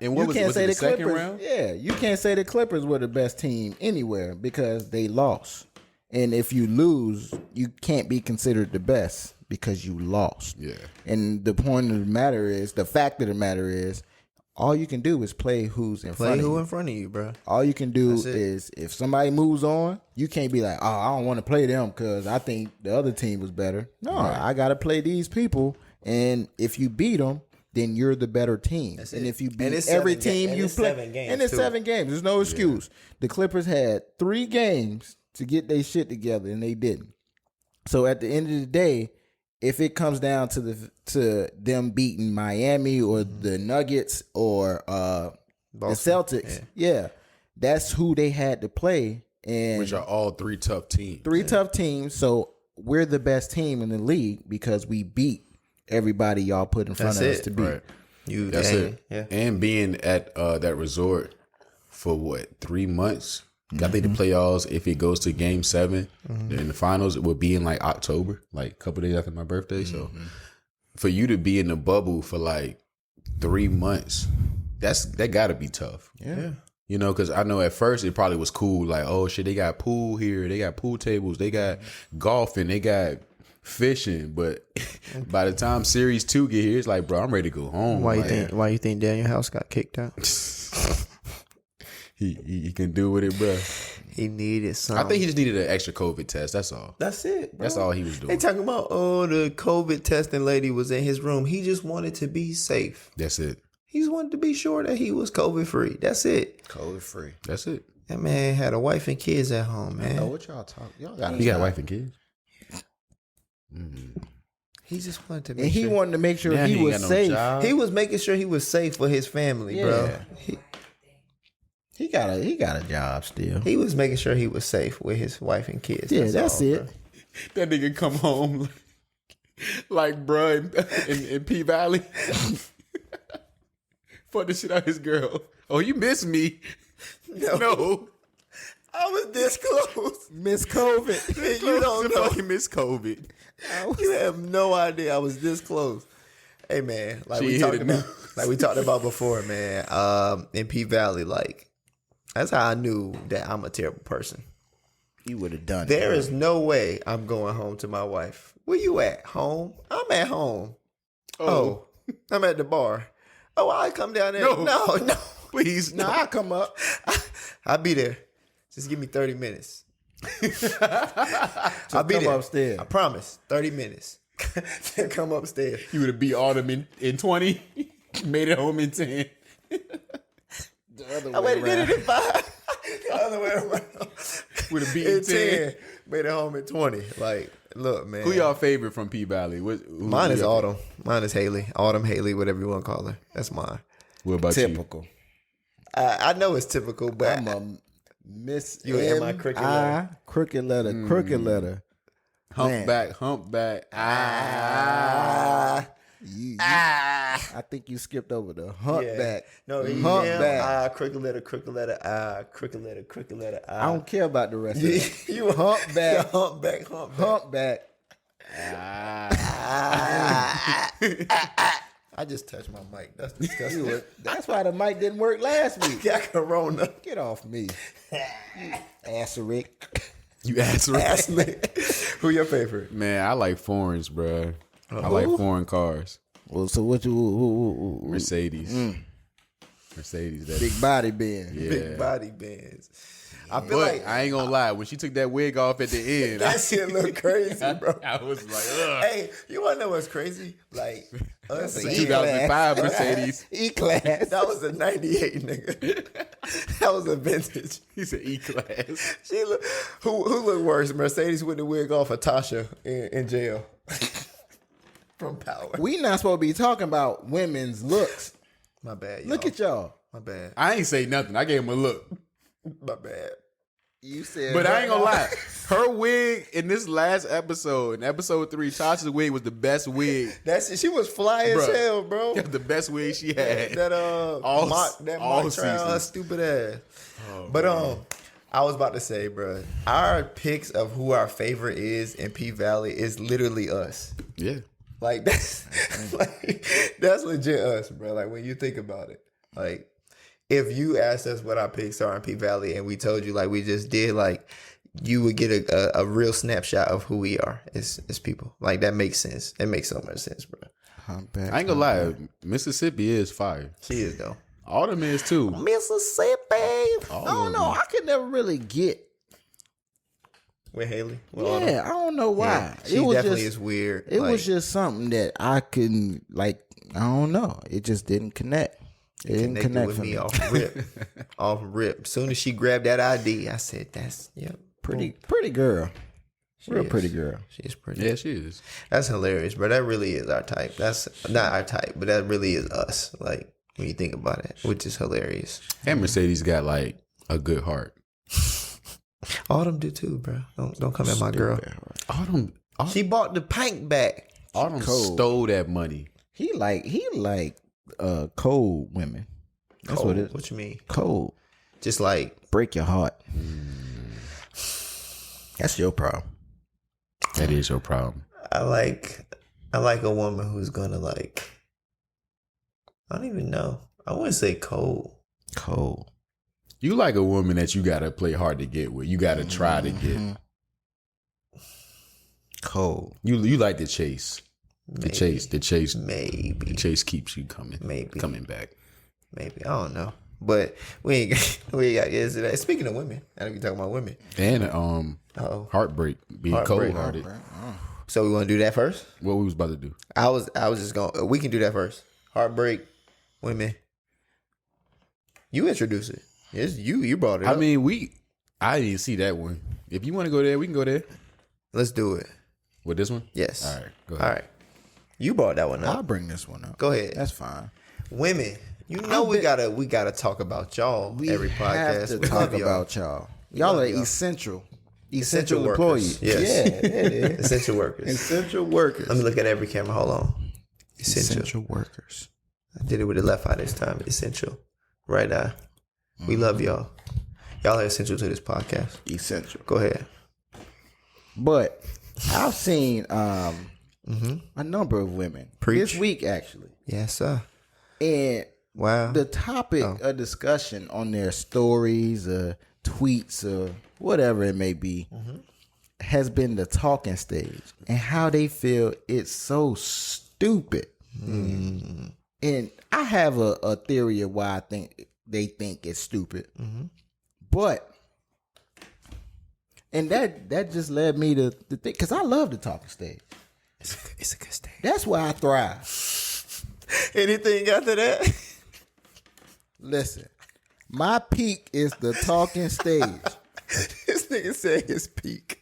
And what You was can't it, say the the second Clippers. round? Yeah, you can't say the Clippers were the best team anywhere because they lost. And if you lose, you can't be considered the best because you lost. Yeah. And the point of the matter is, the fact of the matter is, all you can do is play who's in front of you. in front of you, bro? All you can do That's it. is if somebody moves on, you can't be like, oh, I don't want to play them because I think the other team was better. No, I got to play these people. And if you beat them, then you're the better team. That's and it. if you And beat it's every 7 ga- team and you it's play, 7 games, and it's too. 7 games, there's no excuse. The Clippers had 3 games to get their shit together, and they didn't. So at the end of the day, if it comes down to them beating Miami or the Nuggets or the Celtics, that's who they had to play, and which are all three tough teams. Tough teams. So we're the best team in the league because we beat everybody y'all put in front of us to beat. Right. That's it. Yeah. And being at that resort for 3 months. I think the playoffs, if it goes to game 7, in the finals, it will be in like October, like a couple days after my birthday. So for you to be in the bubble for like 3 months, that gotta be tough. Yeah. You know, because I know at first it probably was cool. Like, oh shit, they got pool here, they got pool tables, they got golfing, they got fishing. But by the time Series 2 get here, it's like, bro, I'm ready to go home. Why you think Daniel House got kicked out? He can do with it, bro. He needed something. I think he just needed an extra COVID test. That's all. That's it, bro. That's all he was doing. They talking about, the COVID testing lady was in his room. He just wanted to be safe. That's it. He just wanted to be sure that he was COVID free. That's it. COVID free. That's it. That man had a wife and kids at home, man. Oh, what y'all talking? Y'all got He got a wife and kids. He just wanted to and make he sure. wanted to make sure Now he he was ain't got no safe. job. He was making sure he was safe for his family, bro. He got a job still. He was making sure he was safe with his wife and kids. Yeah, that's all, it. bro. That nigga come home like bruh in P Valley. Fuck the shit out of his girl. Oh, you miss me? No. I was this close. Miss COVID. You don't know. Fucking miss COVID. You have no idea I was this close. Hey man, like She we hit talked it about, now. like we talked about before, man. In P Valley, like that's how I knew that I'm a terrible person. You would have done it. There is no way I'm going home to my wife. Where you at? Home? I'm at home. Oh, I'm at the bar. Oh, I come down there. No, Please, No, I'll come up. I'll be there. Just give me 30 minutes. I'll be come there. upstairs. I promise. 30 minutes. Come upstairs. You would have beat Autumn in 20, made it home in 10. The other I way waited around. in 5. The other way around. Would have beat In 10. 10. Made it home in 20. Like, look, man. Who y'all favorite from P Valley? Mine is Autumn. Mine is Haley. Autumn, Haley, whatever you want to call her. That's mine. What about Typical. I know it's typical, but I'm a Miss You an M.I. crooked letter. Crooked letter. Crooked letter. you? Humpback. I think you skipped over the humpback. No, Humpback. crooked letter, crooked letter, crooked letter, crooked letter, I don't care about the rest of it. You Humpback. humpback. Humpback. I just touched my mic. That's disgusting. That's why the mic didn't work last week. Got corona. Get off me. Asserick. You ass right. Ask me. Who your favorite? Man, I like foreigns, bro. I like foreign cars. Well, so what you Mercedes. Mercedes. That big body band. Yeah. Big body bands. I feel But like I ain't gonna lie, when she took that wig off at the end, that shit look crazy, bro. I was like, ugh. Hey, you wanna know what's crazy? Like us an saying- 2005 Mercedes. E-Class. that was a 98, nigga. That was a vintage. He said E-Class. She look, who looked worse? Mercedes with the wig off, or Tasha in jail from Power. We not supposed to be talking about women's looks. My bad. Look at y'all. My bad. I ain't say nothing. I gave him a look. My bad. You said, But I ain't gonna lie. Her wig in this last episode, in episode 3, Tasha's wig was the best wig. That's it. She was fly as Bruh. hell, bro. The best wig she had. That all mock trial, seasons. her stupid ass. But I was about to say, bro, our picks of who our favorite is in P Valley is literally us. Yeah. Like that's that's legit us, bro. Like when you think about it, like if you asked us what our picks are in P Valley and we told you like we just did, like you would get a real snapshot of who we are as people. Like that makes sense. It makes so much sense, bro. I ain't gonna lie. Mississippi is fire. She is though. Autumn is too. Mississippi. I don't know. I could never really get. With Haley. I don't know why. She it was definitely just, is weird. It Like, was just something that I couldn't like. I don't know. It just didn't connect. It didn't connected connect with for me me. off rip. Off rip. Soon as she grabbed that ID, I said, "That's Pretty girl. Real pretty girl. She's pretty. Yeah, she is. That's hilarious, bro. That really is our type. That's not our type, but that really is us. Like when you think about it, which is hilarious. And Mercedes got like a good heart. Autumn do too, bro. Don't come at my girl. Autumn She bought the pint back. Autumn stole that money. He like cold women. That's Cold. what it is. What you mean? Cold. Just like Break your heart. That's your problem. That is your problem. I like a woman who's gonna like. I don't even know. I wouldn't say cold. Cold. You like a woman that you gotta play hard to get with. You gotta try to get. Cold. You like the chase. The chase. Maybe. The chase keeps you coming. Maybe. Coming back. Maybe. I don't know. But we ain't got to get into that. Speaking of women, I know we talking about women. And heartbreak. Being Heartbreak. cold hearted. So we want to do that first? What we was about to do. I was just going. We can do that first. Heartbreak, women. You introduce it. It's you brought it up. I mean, I didn't see that one. If you want to go there, we can go there. Let's do it. With this one? Yes. All right. Go ahead. All right. You brought that one up. I'll bring this one up. Go ahead. That's fine. Women. You know we gotta talk about y'all every podcast. Have to We talk love y'all. about y'all. Y'all are y'all. essential Essential employees. workers. Yes. Yeah, it is. Essential workers. Essential workers. Let me look at every camera. Hold on. Essential workers. I did it with the left eye this time. Essential. Right eye. We love y'all. Y'all are essential to this podcast. Essential. Go ahead. But I've seen a number of women Preach. this week, actually. Yes, sir. And Wow. the topic of discussion on their stories, tweets, or whatever it may be, has been the talking stage and how they feel it's so stupid. And I have a theory of why I think they think it's stupid. But, and that just led me to think, because I love the talking stage. It's a good stage. That's why I thrive. Anything after that? Listen, my peak is the talking stage. This nigga said his peak.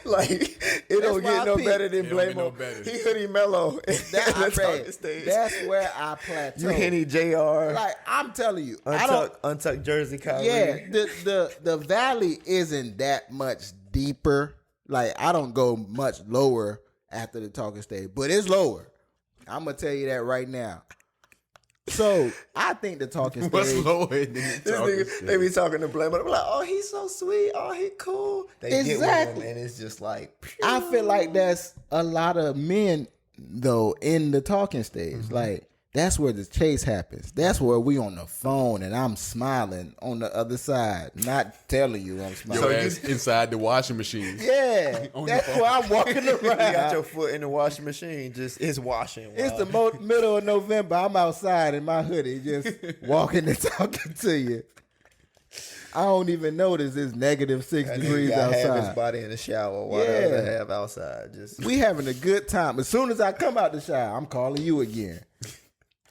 Like, it don't get no peak. better than It don't get Blamo. no better. He hoodie mellow. That's where I plateau. You Henny JR. Like, I'm telling you, I don't. Untucked jersey Kyrie. Yeah, the valley isn't that much deeper. Like, I don't go much lower after the talking stage, but it's lower. I'm gonna tell you that right now. So I think the talking stage. What's lower than the This talking nigga, stage? they be talking to Blamo. I'm like, oh, he's so sweet. Oh, he cool. They get with Exactly. him, and it's just like, I feel like that's a lot of men though in the talking stage. Like, that's where the chase happens. That's where we on the phone and I'm smiling on the other side, not telling you I'm smiling. Your ass inside the washing machine. Yeah, On that's your phone. where I'm walking you got around. your foot in the washing machine. Just it's washing. It's Wow. the middle of November. I'm outside in my hoodie, just walking and talking to you. I don't even notice it's -6 That nigga degrees got half his outside. body in the shower while the Yeah. other half outside. Just We having a good time. As soon as I come out the shower, I'm calling you again.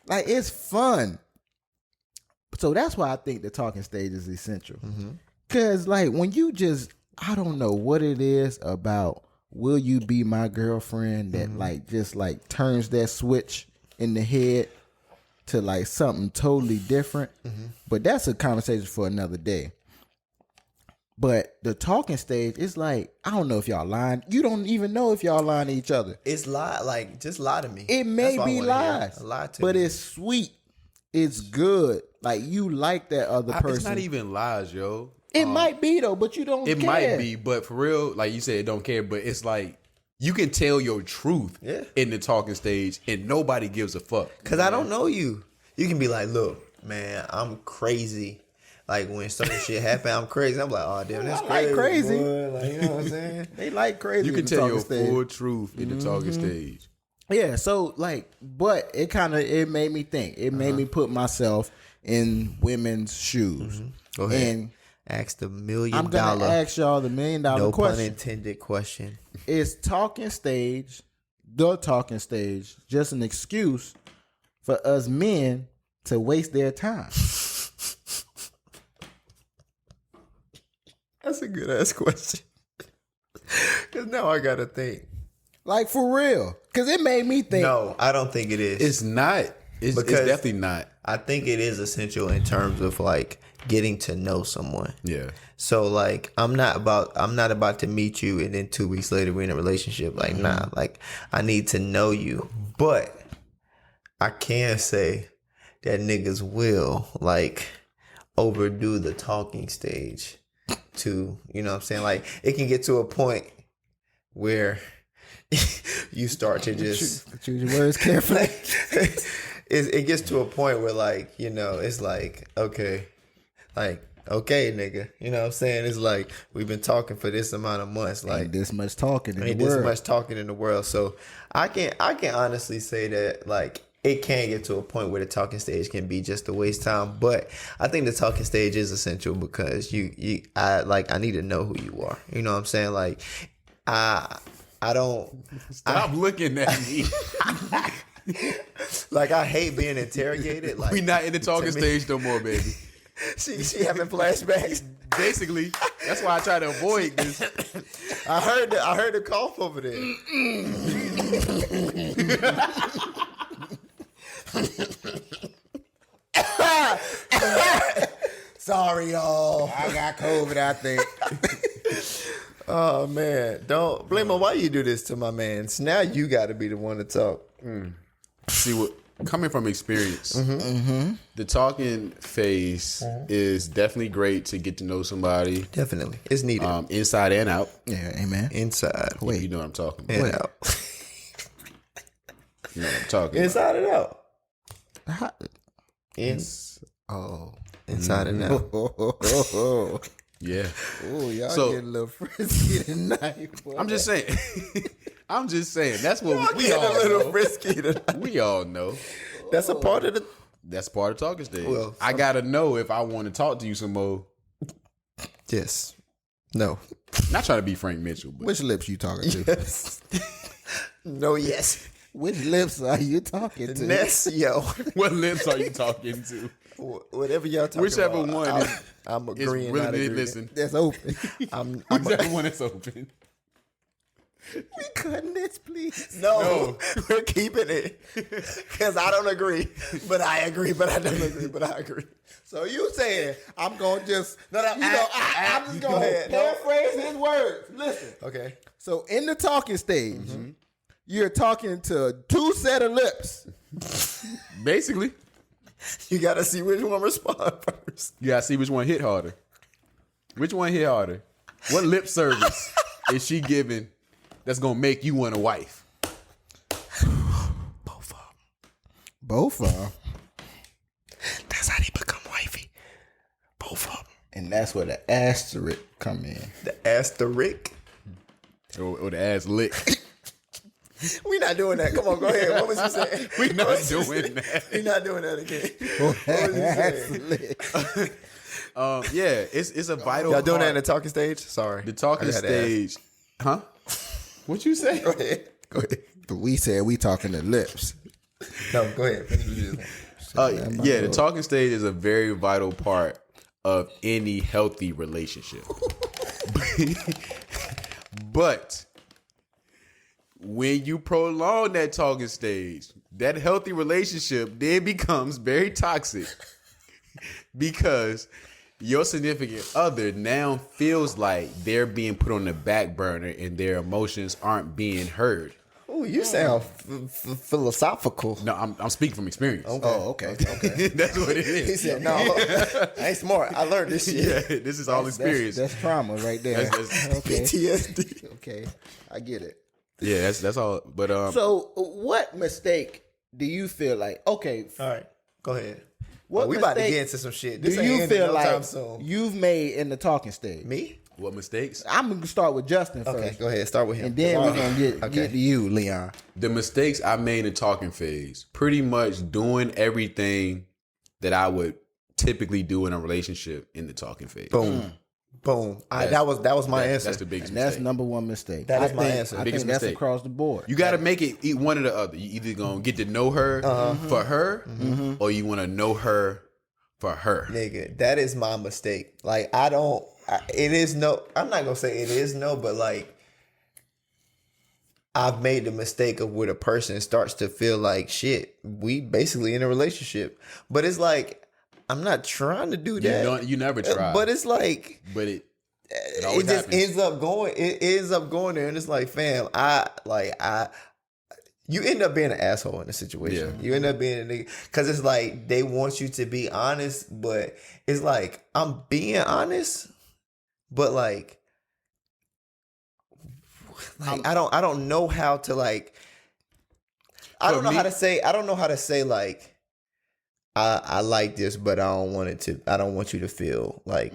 Like, it's fun. So that's why I think the talking stage is essential. Because, like, when you just, I don't know what it is about will you be my girlfriend that, like, just, like, turns that switch in the head to, like, something totally different. But that's a conversation for another day. But the talking stage is like, I don't know if y'all lying. You don't even know if y'all lying to each other. it's lie. Like just lie to me. It may That's what I be wanna hear. lies, Lie to but me. it's sweet. It's good. Like, you like that other person. It's not even lies, yo. It might be though, but you don't. It care. might be, but for real, like you said, don't care. But it's like you can tell your truth in the talking stage, and nobody gives a fuck. Cause I don't know you. You can be like, look, man, I'm crazy. Like when certain shit happen, I'm crazy. I'm like, oh damn, that's I like crazy. crazy. Boy. Like, you know what I'm saying? They like crazy. You in can the tell talking your stage. full truth in the talking stage. Yeah, so like, but it made me think. It made me put myself in women's shoes. Go ahead. And Ask the $1 million. I'm gonna ask y'all the $1 million no pun question. intended question. Is talking stage, the talking stage, just an excuse for us men to waste their time? That's a good ass question. Because now I gotta think. Like for real. Because it made me think. No, I don't think it is. It's not. It's definitely not. I think it is essential in terms of like getting to know someone. Yeah. So like I'm not about to meet you and then 2 weeks later we're in a relationship. Like nah, like I need to know you. But I can say that niggas will like overdo the talking stage to, you know what I'm saying? Like it can get to a point where you start to just choose your words carefully. it gets to a point where like, you know, it's like, okay, nigga, you know what I'm saying? It's like we've been talking for this amount of months, like ain't this much talking in the world. This much talking in the world. So I can honestly say that like it can get to a point where the talking stage can be just a waste time, but I think the talking stage is essential because I need to know who you are. You know what I'm saying? Like I don't Stop looking at me. like I hate being interrogated. Like We not in the talking stage no more, baby. She having flashbacks. Basically, that's why I try to avoid this. I heard the cough over there. Sorry, y'all. I got COVID, I think. Oh man, don't blame him. Why you do this to my man? Now you got to be the one to talk. See, what coming from experience, the talking phase is definitely great to get to know somebody. Definitely, it's needed. Inside and out. Yeah, amen. Inside, You know what I'm talking about. and out. You know what I'm talking Inside and out. Oh. Inside and out. about. Yeah. Oh, y'all So- getting a little frisky tonight, boy. I'm just saying. I'm just saying. That's what we Getting all a little know. risky tonight. We all know. That's a part of the. That's part of talking stage. Well, I gotta know if I want to talk to you some more. Yes. No. Not trying to be Frank Mitchell, but Which lips you talking to? Yes. No. Yes. Which lips are you talking to? Ness, yo. what lips are you talking to? Whatever y'all talking Whichever about. one I'm is agreeing. really not agreeing. listen. That's open. I'm Whichever one is open. We cutting this, please. No, we're keeping it because I don't agree, but I agree, but I don't agree, but I agree. So you saying I'm gonna just I'm just Go gonna ahead. paraphrase his words. Listen. Okay. So in the talking stage, you're talking to two set of lips. Basically, You got to see which one respond first. you gotta see which one hit harder. Which one hit harder? What lip service is she giving that's gonna make you want a wife? Both of them. That's how they become wifey. Both of them. And that's where the asterisk come in. The asterisk. Or the ass lick. We not doing that. Come on, go ahead. What was you saying? We not doing that. We not doing that again. What was you saying? Yeah, it's a vital. Y'all doing that in the part. talking stage? Sorry. The talking I had to ask. stage, huh? What you say? Go ahead. Go ahead. But we said we talking to lips. No, go ahead. Finish what you saying. Yeah, the talking stage is a very vital part of any healthy relationship. But when you prolong that talking stage, that healthy relationship then becomes very toxic because your significant other now feels like they're being put on the back burner and their emotions aren't being heard. Oh, you sound philosophical. No, I'm speaking from experience. Oh, okay. That's what it is. He said, no, I ain't smart. I learned this shit. Yeah, this is all experience. That's trauma right there. That's- Okay. PTSD. Okay. I get it. Yeah, that's all. But So what mistake do you feel like, okay, All right, go ahead. what We about to mistake get into some shit. do This ain't you ending feel no like time soon. you've made in the talking stage? Me? what mistakes? I'm going to start with Justin Okay, first. go ahead. Start with him. And then we're going to get to you, Leon. The mistakes I made in the talking phase, pretty much doing everything that I would typically do in a relationship in the talking phase. Boom. Boom. That was my answer. That's the biggest And that's mistake. number one mistake. That is I my think- answer. I Biggest think that's mistake. across the board. You got to make it one or the other. You either gonna get to know her for her, or you want to know her for her. Nigga, that is my mistake. Like, I'm not gonna say it is no, but like, I've made the mistake of where the person starts to feel like shit. We basically in a relationship, but it's like I'm not trying to do that. You never try, but it's like, but it it just happens. ends up going. It ends up going there, and it's like, fam, you end up being an asshole in the situation. Yeah. You end up being a nigga because it's like they want you to be honest, but it's like I'm being honest, but like I don't know how to like. I don't know how to say like I like this, but I don't want you to feel like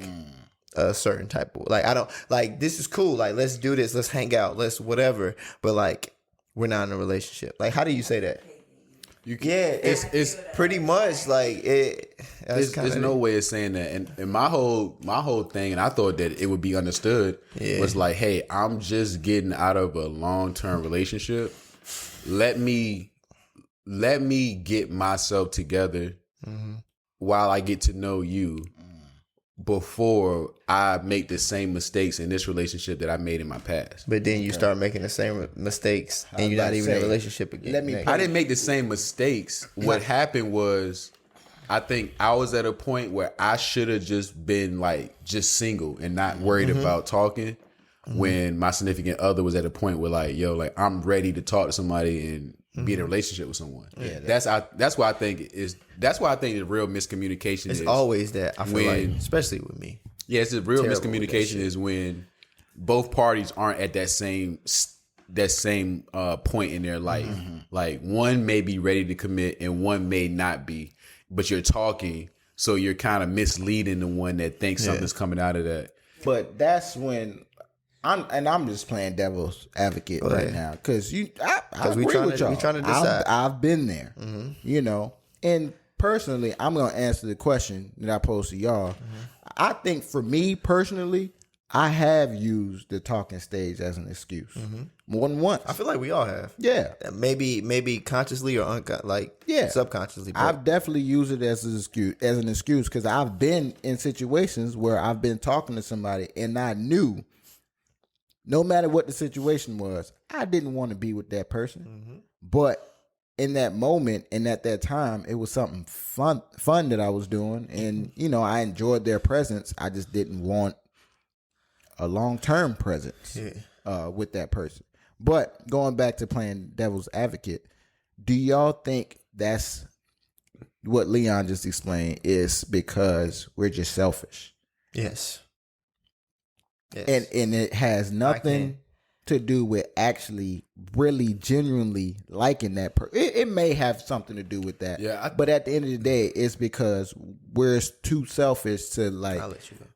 a certain type of like I don't like this is cool. Like let's do this, let's hang out, let's whatever. But like we're not in a relationship. Like how do you say that? It's pretty much like it. There's no way of saying that. And my whole thing, and I thought that it would be understood, was like, hey, I'm just getting out of a long-term relationship. Let me get myself together while I get to know you before I make the same mistakes in this relationship that I made in my past. But then you start making the same mistakes and you're not even in a relationship again. I didn't make the same mistakes. What happened was, I think I was at a point where I should have just been like just single and not worried about talking when my significant other was at a point where like, yo, like I'm ready to talk to somebody and be in a relationship with someone. Yeah, that's why I think the real miscommunication is always that. I feel like, especially with me. Yeah, it's the real miscommunication is when both parties aren't at that same point in their life. Like one may be ready to commit and one may not be, but you're talking, so you're kind of misleading the one that thinks something's coming out of that. But that's when I'm just playing devil's advocate right now because I agree with y'all. We trying to decide. I've been there, you know, and personally, I'm gonna answer the question that I posed to y'all. I think for me personally, I have used the talking stage as an excuse more than once. I feel like we all have. Yeah, maybe consciously or subconsciously. But I've definitely used it as an excuse because I've been in situations where I've been talking to somebody and I knew, no matter what the situation was, I didn't want to be with that person. But in that moment and at that time, it was something fun that I was doing, and you know, I enjoyed their presence. I just didn't want a long-term presence with that person. But going back to playing devil's advocate, do y'all think that's what Leon just explained is because we're just selfish? Yes. And it has nothing to do with actually really genuinely liking that person. It may have something to do with that. Yeah, but at the end of the day, it's because we're too selfish to like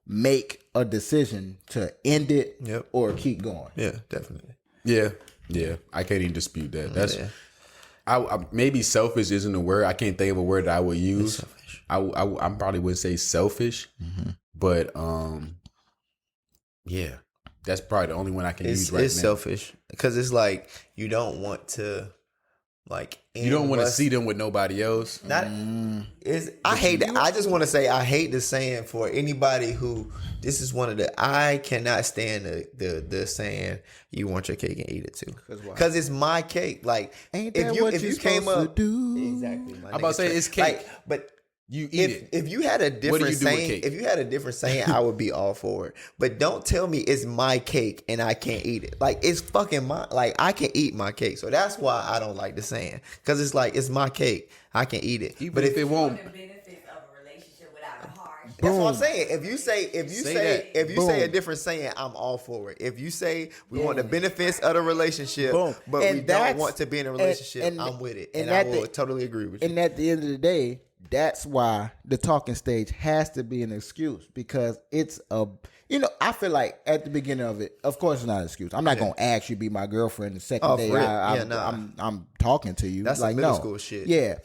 make a decision to end it or keep going. Yeah, definitely. Yeah. I can't even dispute that. That's I maybe selfish isn't a word. I can't think of a word that I would use. I probably would say selfish, but yeah, that's probably the only one I can use right now. It's selfish because it's like you don't want to, like you don't want to see them with nobody else. I hate that. I just want to say I hate the saying for anybody who this is one of the I cannot stand the saying you want your cake and eat it too because it's my cake. Like ain't that if you came up to do exactly. I'm about to say it's cake, like, but. You eat it. If you had a different saying, I would be all for it. But don't tell me it's my cake and I can't eat it. Like it's fucking my like I can eat my cake. So that's why I don't like the saying because it's like it's my cake. I can eat it. But if it won't. That's what I'm saying. If you say a different saying, I'm all for it. If you say we want the benefits of the relationship, but we don't want to be in a relationship, I'm with it. And I will totally agree with you. And at the end of the day, that's why the talking stage has to be an excuse because it's I feel like at the beginning of it, of course it's not an excuse. I'm not going to ask you to be my girlfriend the second day I'm talking to you. That's like middle school shit. Yeah.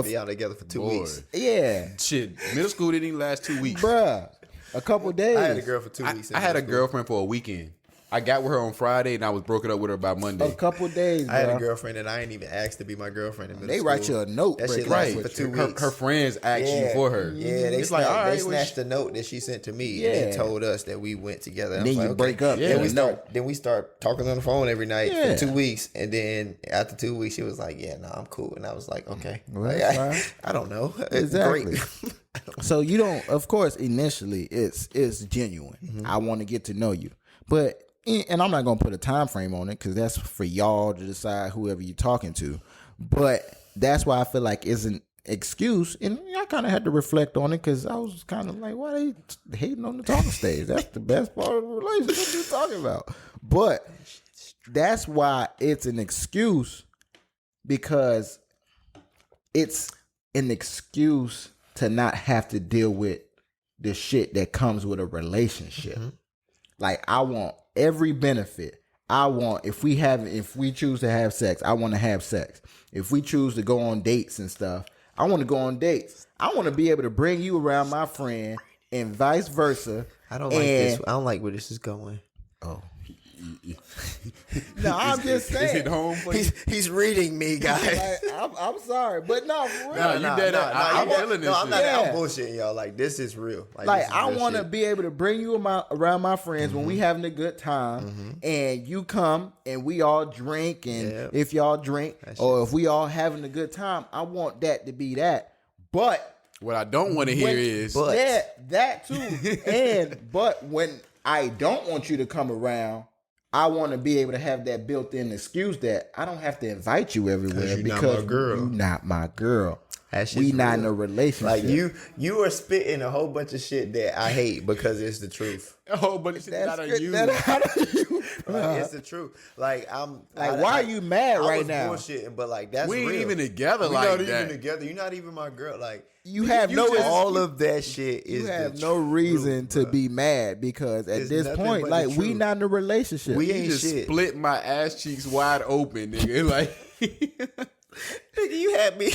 Be out together for 2 weeks. Yeah. Shit, middle school didn't even last 2 weeks. Bruh. A couple days. I had a girl for 2 weeks. I had a girlfriend for a weekend. I got with her on Friday and I was broken up with her by Monday. A couple days, bro. I had a girlfriend that I ain't even asked to be my girlfriend in middle They school. write you a note. That shit Right. lasted for 2 Her, weeks. her friends asked you for her. Yeah, they It's like, all right, they snatched the note that she sent to me and Yeah. they told us that we went together. Then you break up. Yeah. Then we start talking on the phone every night Yeah. for 2 weeks, and then after 2 weeks, she was like, "Yeah, no, I'm cool," and I was like, "Okay, Well, Like, that's I, fine. I don't know, Exactly. Great. So you don't, of course, initially it's genuine. I want to get to know you, but and I'm not gonna put a time frame on it because that's for y'all to decide whoever you're talking to. But that's why I feel like it's an excuse, and I kind of had to reflect on it because I was kind of like, why they hating on the talking stage? That's the best part of the relationship. What you talking about? But that's why it's an excuse, because it's an excuse to not have to deal with the shit that comes with a relationship. Like, I want every benefit. I want, if we choose to have sex, I want to have sex. If we choose to go on dates and stuff, I want to go on dates. I want to be able to bring you around my friend and vice versa. I don't like this. I don't like where this is going. Oh. No, I'm just saying. Is it home for you? He's reading me, guys. Like, I'm sorry, but no, for real. No, you dead. I'm feeling this I'm not. shit. Yeah. I'm bullshitting y'all. Like, this is real. Like, this is I real want to shit. be able to bring you around my friends when we having a good time, and you come and we all drink, and Yep. if y'all drink or if we all having a good time, I want that to be that. But What I don't want to hear is but- yeah, that too. But when I don't want you to come around, I want to be able to have that built-in excuse that I don't have to invite you everywhere you're not because my girl. you're not my girl. That shit's We not real. in a relationship. Like, you are spitting a whole bunch of shit that I hate because it's the truth. oh, but it's That's not on good. you. That out of you. Like, it's the truth. Like, Why are you mad I right was now? bullshitting, but like, that's We ain't real. even together We're like not that. even together. You're not even my girl. Like, You have no all of that shit is You have the no truth, reason to bruh. be mad because at It's this nothing point, but like, the we truth. not in a relationship. We You ain't just shit. split my ass cheeks wide open, nigga. Like, Nigga, you had me.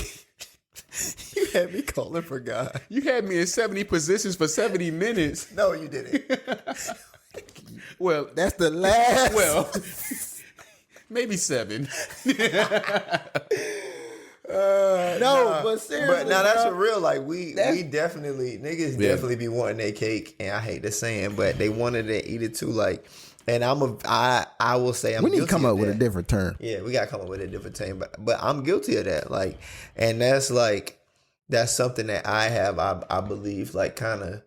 You had me calling for God. you had me in 70 positions for 70 minutes. No, you didn't. Well, That's the last. well, maybe 7. No, but seriously, But now that's bro. for real. Like, we definitely, niggas definitely be wanting their cake, and I hate the saying, but they wanted to eat it too. Like, and I will say I'm we need to guilty come of up with a that. different term. Yeah, we gotta come up with a different thing, but I'm guilty of that. Like, and that's like, that's something that I believe, like, kind of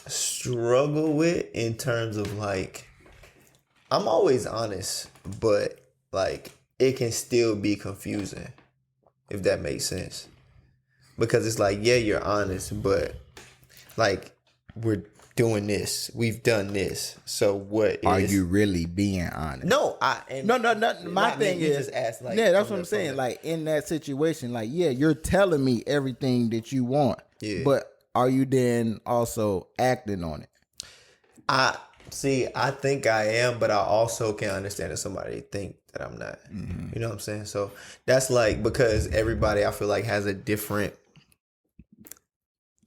struggle with in terms of, like, I'm always honest, but like, it can still be confusing, if that makes sense, because it's like, yeah, you're honest, but like, we're doing this, we've done this, so what Are is, you really being honest? no, No. My thing you is, just asked, like, yeah, that's from what I'm the- saying. from Like, in that situation, like, yeah, you're telling me everything that you want, Yeah. but are you then also acting on it? I think I am, but I also can understand if somebody think that I'm not. You know what I'm saying? So that's like, because everybody, I feel like, has a different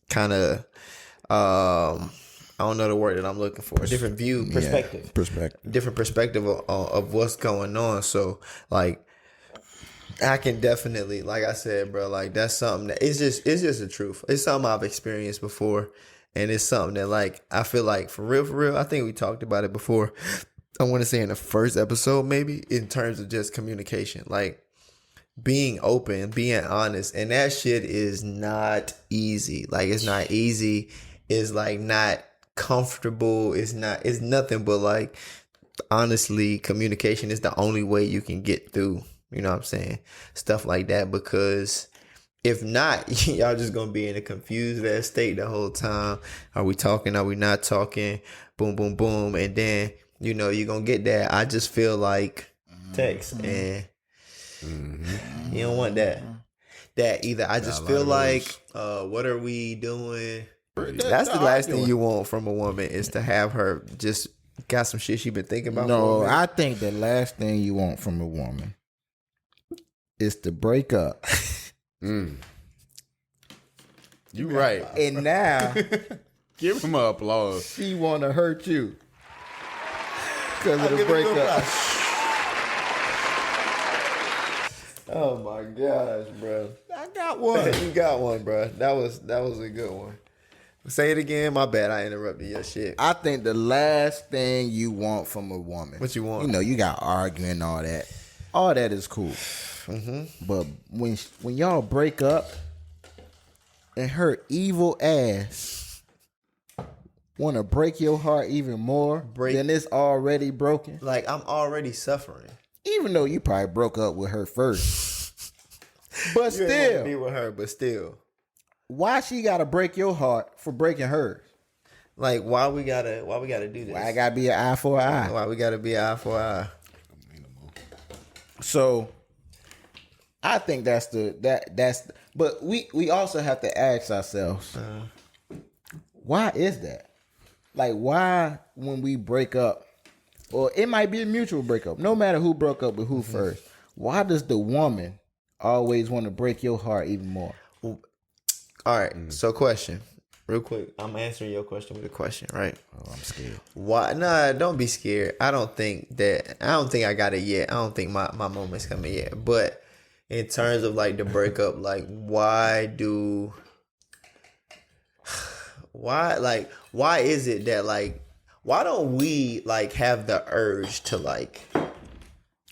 kind of I don't know the word that I'm looking for. A different view, perspective. Different perspective of what's going on. So like, I can definitely, like I said, bro, like, that's something that it's just the truth. It's something I've experienced before, and it's something that, like, I feel like for real, I think we talked about it before. I want to say in the first episode, maybe, in terms of just communication, like being open, being honest, and that shit is not easy. Like, it's not easy. It's like not comfortable. It's nothing but, like, honestly, communication is the only way you can get through. You know what I'm saying? Stuff like that, because if not, y'all just gonna be in a confused ass state the whole time. Are we talking? Are we not talking? Boom, boom, boom. And then, you know, you're gonna get that I just feel like text, and you don't want that. That either I just feel like, what are we doing? That's the last thing you want from a woman, is to have her just got some shit she been thinking about. No, for a minute. I think the last thing you want from a woman is to break up. you right. And now Give him an applause. she want to hurt you. Because of the breakup. Oh my gosh, bro. I got one. You got one, bro. That was a good one. Say it again. My bad. I interrupted your shit. I think the last thing you want from a woman. What you want? You know, you got arguing and all that. All that is cool. Mm-hmm. But when y'all break up and her evil ass want to break your heart even more than it's already broken. Like, I'm already suffering. Even though you probably broke up with her first. But You still. ain't wanna be with her, but still. Why she gotta break your heart for breaking hers? Like, why we gotta do this? Why I gotta be an eye for an eye? Why we gotta be eye for eye? So I think that's but we also have to ask ourselves, why is that? Like, why when we break up, or it might be a mutual breakup, no matter who broke up with who first, why does the woman always want to break your heart even more? All right, so question. Real quick, I'm answering your question with a question, right? Oh, I'm scared. Why? Nah, don't be scared. I don't think I got it yet. I don't think my moment's coming yet. But in terms of like the breakup, like why is it that like why don't we like have the urge to like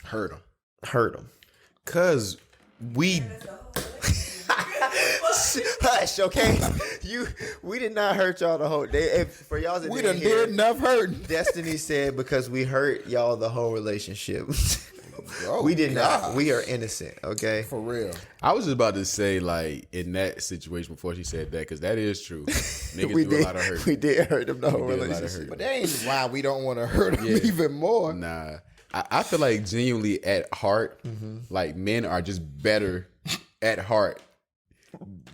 Hurt them. Cause we Hush, okay? We did not hurt y'all the whole day. If for y'all that We didn't done hear, did enough hurting. Destiny said because we hurt y'all the whole relationship. Oh, we did gosh. not. We are innocent, okay? For real. I was just about to say, like, in that situation before she said that, because that is true. Niggas do a lot of hurt. We did hurt them the whole did a lot of relationship. hurt. But that ain't why we don't want to hurt them even more. Nah. I feel like genuinely at heart, like, men are just better at heart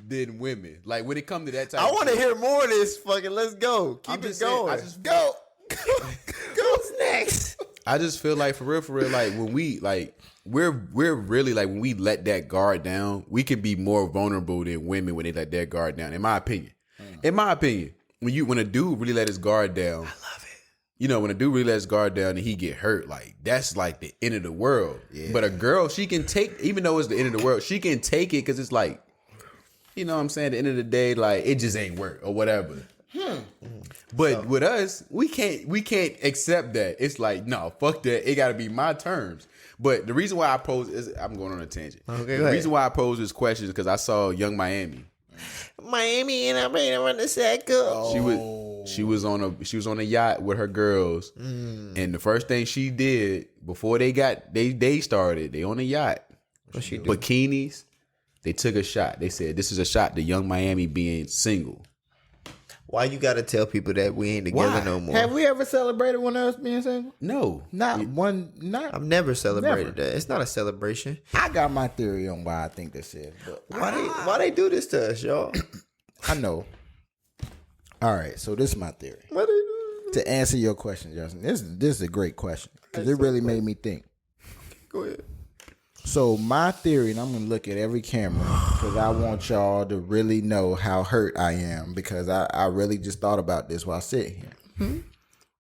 than women. Like, when it comes to that type I of want to shit, hear more of this. Fucking let's go. I'm Keep it just saying, going. I just- go. What's next? I just feel like for real, like when we like we're really like when we let that guard down, we can be more vulnerable than women when they let their guard down. In my opinion, when a dude really let his guard down, I love it. You know, when a dude really let his guard down and he get hurt, like that's like the end of the world. Yeah. But a girl, she can take, even though it's the end of the world, she can take it because it's like, you know what I'm saying? At the end of the day, like it just ain't work or whatever. But with us, we can't accept that. It's like, no, fuck that. It got to be my terms. But the reason why I pose is, I'm going on a tangent. Okay, the reason why I pose this question is because I saw Young Miami. Miami and I'm ready to run the sack up. She was on a yacht with her girls, and the first thing she did before they started, they on a yacht. What she do? Bikinis. They took a shot. They said this is a shot to Young Miami being single. Why you gotta tell people that we ain't together Why? no more? Have we ever celebrated one of us being single? No, I've never celebrated that. It's not a celebration. I got my theory on why I think this is, but Why they do this to us, y'all? I know. All right, so this is my theory. Why they do To answer your question, Justin, this is a great question because it really made me think. Go ahead. So my theory, and I'm gonna look at every camera because I want y'all to really know how hurt I am because I really just thought about this while sitting here.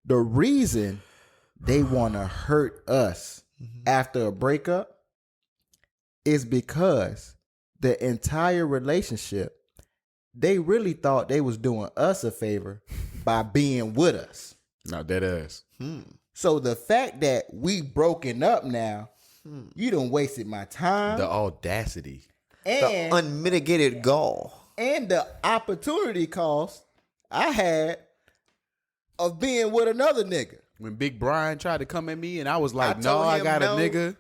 The reason they want to hurt us after a breakup is because the entire relationship, they really thought they was doing us a favor by being with us. not that ass. So the fact that we broken up now, you done wasted my time The audacity. and The unmitigated gall. and the opportunity cost I had of being with another nigga. When Big Brian tried to come at me and I was like, I no, told I him got no. a nigga.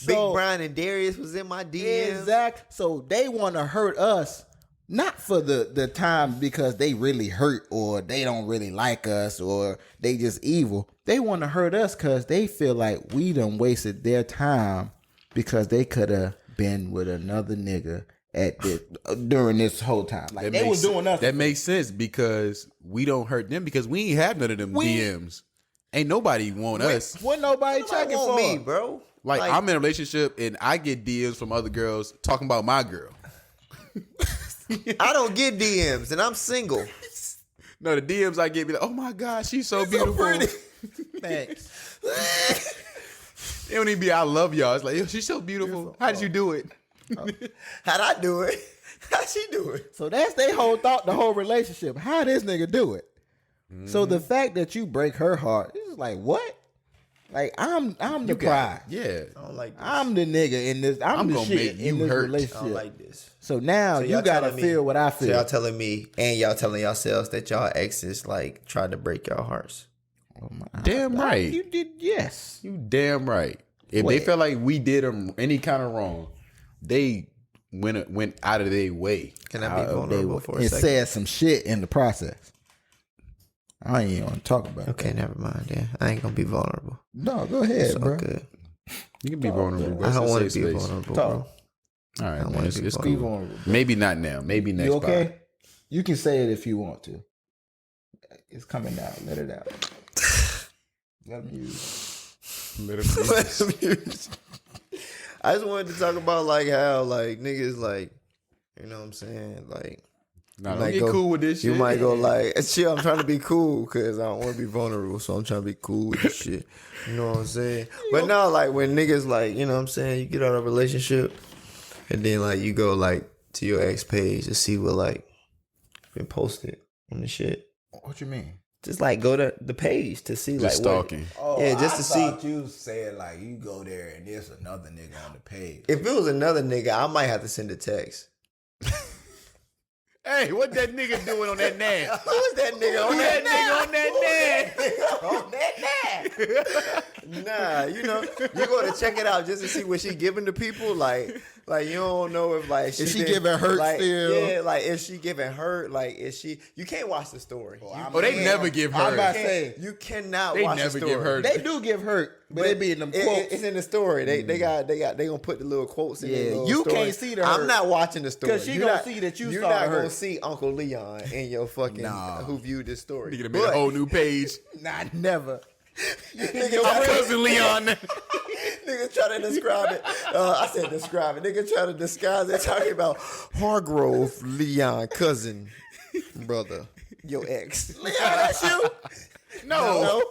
Big So- Brian and Darius was in my DMs. Exact. So they want to hurt us, not for the time because they really hurt or they don't really like us or they just evil. They want to hurt us because they feel like we done wasted their time because they could have been with another nigga at this, during this whole time. Like they was doing nothing. That makes sense because we don't hurt them because we ain't have none of them DMs. Ain't nobody want us. What nobody Nobody checking want for me, bro. Like I'm in a relationship and I get DMs from other girls talking about my girl. I don't get DMs and I'm single. No, the DMs I get be like, oh my God, she's so beautiful. pretty. Thanks. It don't even be I love y'all. It's like, yo, she's so beautiful. How did you do it? How'd I do it? How'd she do it? So that's their whole thought, the whole relationship. How this nigga do it? So the fact that you break her heart, it's like, what? Like, I'm the pride. Yeah. I don't like this. I'm the nigga in this. I'm the gonna shit make you in this hurt. relationship. I don't like this. So now you y'all gotta telling me- feel what I So feel. y'all telling me and y'all telling yourselves that y'all exes like tried to break y'all hearts. Damn right. You did, yes. You damn right. If Wait. they felt like we did them any kind of wrong, they went out of their way. Can I be vulnerable for a It second? said some shit in the process. I ain't even want to talk about it. Okay, never mind. Yeah, I ain't gonna be vulnerable. No, go ahead, It's all bro. good. You can be vulnerable. Bro. I It's a don't want to safe be space. vulnerable, Talk. bro. All right, man. wanna It's, be it's Be cool. vulnerable. Maybe not now. Maybe next. You okay? pod. You can say it if you want to. It's coming out. Let it out. Let me use. Let him be. I just wanted to talk about like how like niggas like, you know what I'm saying, like Nah, you don't might get go- cool with this shit. you might go like, shit, I'm trying to be cool because I don't want to be vulnerable, so I'm trying to be cool with this shit. You know what I'm saying? But now, like when niggas like, you know what I'm saying, you get out of a relationship and then like you go like to your ex page to see what like been posted on the shit. What you mean? Just like go to the page to see Just like what- stalking. Oh, Yeah, just I to see. thought you said like you go there and there's another nigga on the page. If it was another nigga, I might have to send a text. Hey, what that nigga doing on that nan? Who is that nigga on Who that that nigga on that nan? Nah, you know, you go to check it out just to see what she giving to people. Like you don't know if like Is she giving hurt like, still? Yeah, like if she giving hurt, like is she? You can't watch the story. Oh, they never give I'm about her. to say, You cannot They watch never the story. give her. they do give hurt, but they be in them quotes. It's in the story. They gonna put the little quotes in. Yeah, the little you story. can't see the I'm hurt. not watching the story 'Cause she You're gonna not- see that you You're started not gonna hurt. see Uncle Leon in your fucking who viewed this story. Nigga done made a whole new page. Nah, never. Nigga My try to- cousin Leon. Nigga try to describe it. I said describe it. Nigga try to disguise it talking about Hargrove, Leon, cousin, brother, your ex. Leon, that's you? No,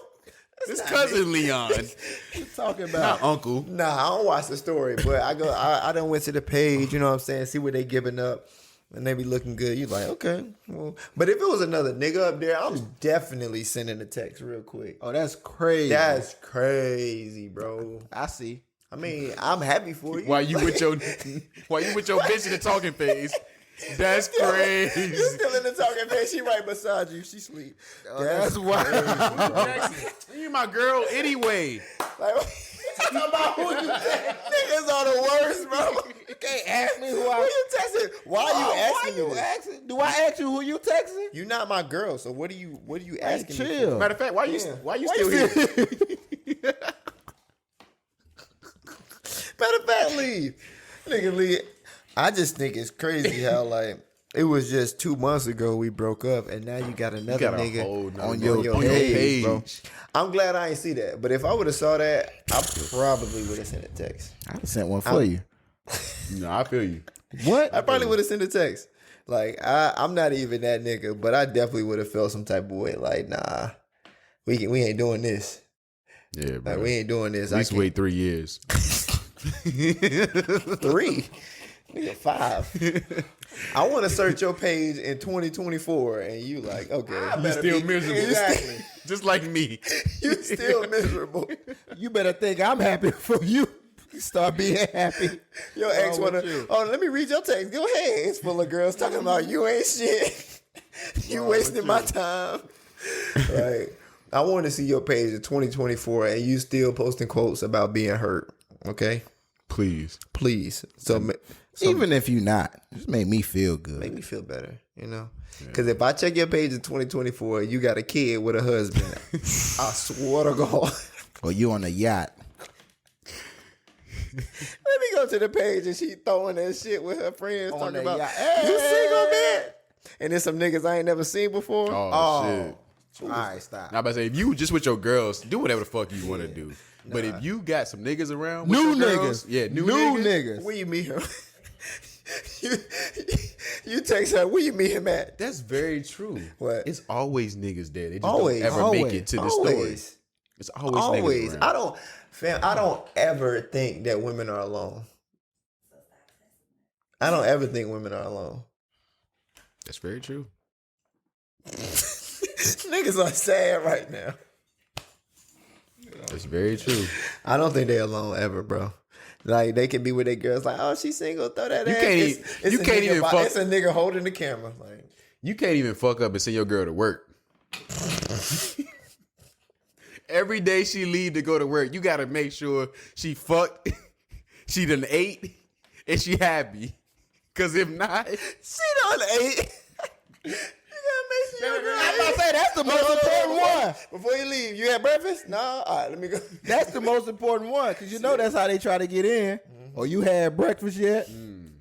this cousin Leon, Talking not about uncle. Nah, I don't watch the story, but I done went to the page, you know what I'm saying, see what they giving up. And they be looking good. You like, okay. Well, but if it was another nigga up there, I'm definitely sending a text real quick. oh, that's crazy. That's crazy, bro. I see. I mean, I'm happy for you. While you with your bitch in the talking phase. That's You crazy. still in the talking phase. She right beside you. She sleep. That's why. You my girl anyway. Like, talking about who you niggas are the worst, bro. You can't ask me who Who I. you texting? Why you asking me this? asking? Do I ask you who you texting? You not my girl, so what are you asking me chill. for? Matter of fact, why you Why still here? Matter of fact, leave. Nigga, leave. I just think it's crazy how like it was just 2 months ago we broke up, and now you got another got a nigga whole nother on your nigga page, bro. page. I'm glad I ain't see that, but if I would have saw that, I probably would have sent a text. I sent one for you. No, I feel you. What? I probably would have sent a text. Like I'm not even that nigga, but I definitely would have felt some type of way. Like nah, we ain't doing this. Yeah, bro. Like we ain't doing this. At least wait 3 years. 3, nigga 5. I want to search your page in 2024, and you like okay, You still miserable. Exactly. Just like me. You still miserable. You better think I'm happy for you. Start being happy. Your ex with wanna. you? Oh, let me read your text. Go ahead. It's full of girls talking about you ain't shit. You wasting my time. Like I want to see your page in 2024, and you still posting quotes about being hurt. Okay, Please. please. So Even if you not, just make me feel good. make me feel better. You know, because if I check your page in 2024, you got a kid with a husband. I swear to God. Or you on a yacht. Let me go to the page and she throwing that shit with her friends On talking the about yacht. you single man. And then some niggas I ain't never seen before. Oh, shit. All right, stop. Now, I'm about to say, if you just with your girls, do whatever the fuck you want to do. But if you got some niggas around with New your girls, niggas. yeah, new New niggas, niggas. Where you meet him? you text her, where you meet him at? that's very true. What? It's always niggas there. They just Always. don't ever make it to the story. Always. It's always niggas around. I don't ever think that women are alone. I don't ever think women are alone. That's very true. Niggas are sad right now. That's very true. I don't think they're alone ever, bro. Like they can be with their girls, like, oh, she's single, throw that ass. It's a nigga holding the camera. Like you can't even fuck up and send your girl to work. Every day she leave to go to work, you gotta make sure she fucked, she done ate, and she happy. Cause if not, she done ate. You gotta make sure your girl I'm about to say that's the most important one. Before you leave, you had breakfast? No? All right, let me go. That's the most important one because you know that's how they try to get in. Or you had breakfast yet?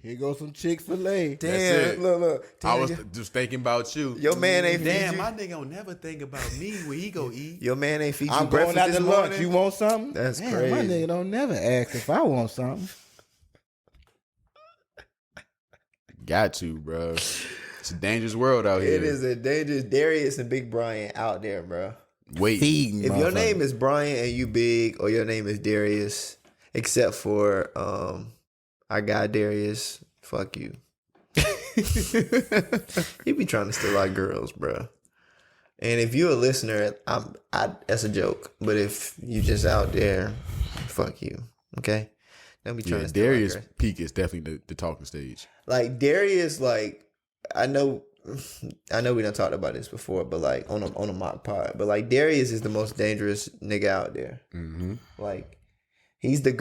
Here goes some Chick-fil-A. Damn, look. I was just thinking about you. Your man ain't feed Damn, you. my nigga don't never think about me when he go eat. Your man ain't feed you I'm breakfast going out this to lunch. morning? You want something? That's Damn, crazy. My nigga don't never ask if I want something. Got to, bro. It's a dangerous world out here. It is a dangerous Darius and Big Brian out there, bro. Wait. Feeding If your name is Brian and you big, or your name is Darius, except for our guy Darius, fuck you. He be trying to steal our girls, bro. And if you're a listener, that's a joke. But if you just out there, fuck you. Okay? Don't be trying to steal our Darius' girls. peak is definitely the talking stage. Like Darius, like I know we done talked about this before, but like on a mock pod, but like Darius is the most dangerous nigga out there. Mm-hmm. Like he's the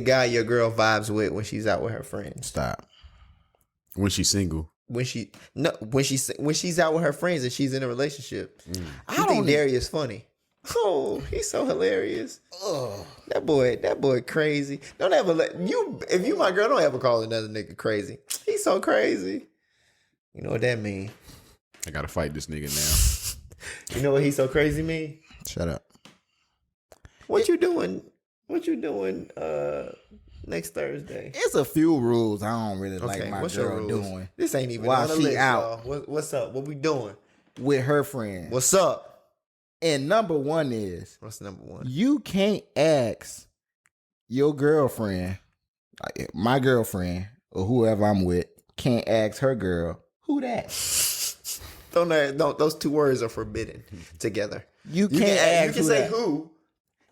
guy your girl vibes with when she's out with her friends. Stop. When she's single. When she's out with her friends and she's in a relationship. I I think don't Darius funny. Oh, he's so hilarious. Oh, that boy crazy. Don't ever if you my girl, don't ever call another nigga crazy. He's so crazy. You know what that mean? I gotta fight this nigga now. You know what he's so crazy mean? Shut up. What you doing next Thursday? It's a few rules I don't really like my what's your girl rules? doing This ain't even while on the she list, out. y'all. What's up? What we doing? with her friends. What's up? And number one is What's number one? you can't ask your girlfriend, like my girlfriend or whoever I'm with, can't ask her girl, who that? Don't those two words are forbidden together. You can't ask you can who say that. who,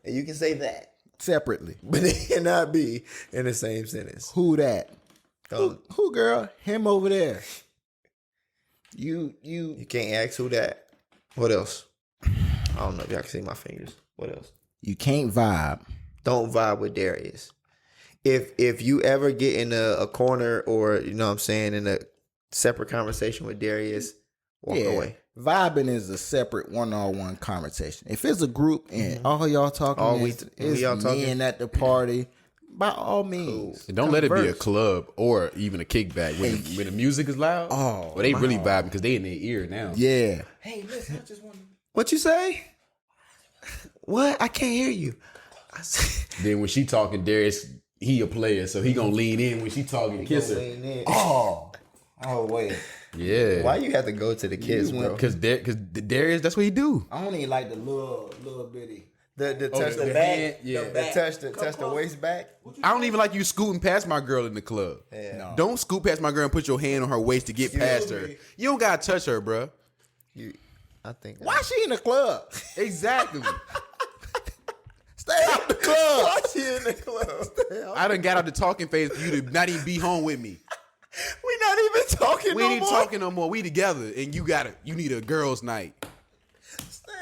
and you can say that, Separately. but it cannot be in the same sentence. Who that? Don't- Who girl? Him over there. You You can't ask who that. What else? I don't know if y'all can see my fingers. What else? you can't vibe. Don't vibe with Darius. If you ever get in a corner or, you know what I'm saying, in a separate conversation with Darius, walk away. Vibing is a separate one-on-one conversation. If it's a group and all y'all talking is y'all talking? men at the party, by all means. And don't let it be a converse. club or even a kickback when the music is loud. Oh, well, they really vibing because they in their ear now. Yeah. Hey, listen, I just want to... What you say? What? I can't hear you. I said... Then when she talking, Darius, he a player, so he gonna lean in when she talking, kiss her. Oh wait. Yeah. Why you have to go to the kiss, bro? Because Darius, that's what he do. I only like the little bitty. The touch the the hand, back, yeah. the touch the waist back. I don't even like you scooting past my girl in the club. Yeah. No. Don't scoot past my girl and put your hand on her waist to get past her. You don't gotta touch her, bro. I think. Why she in the club? Exactly. Stay out the club. Why she in the club? I done got out the talking phase for you to not even be home with me. We not even talking. We no ain't more. talking no more. We together, and you need a girls' night.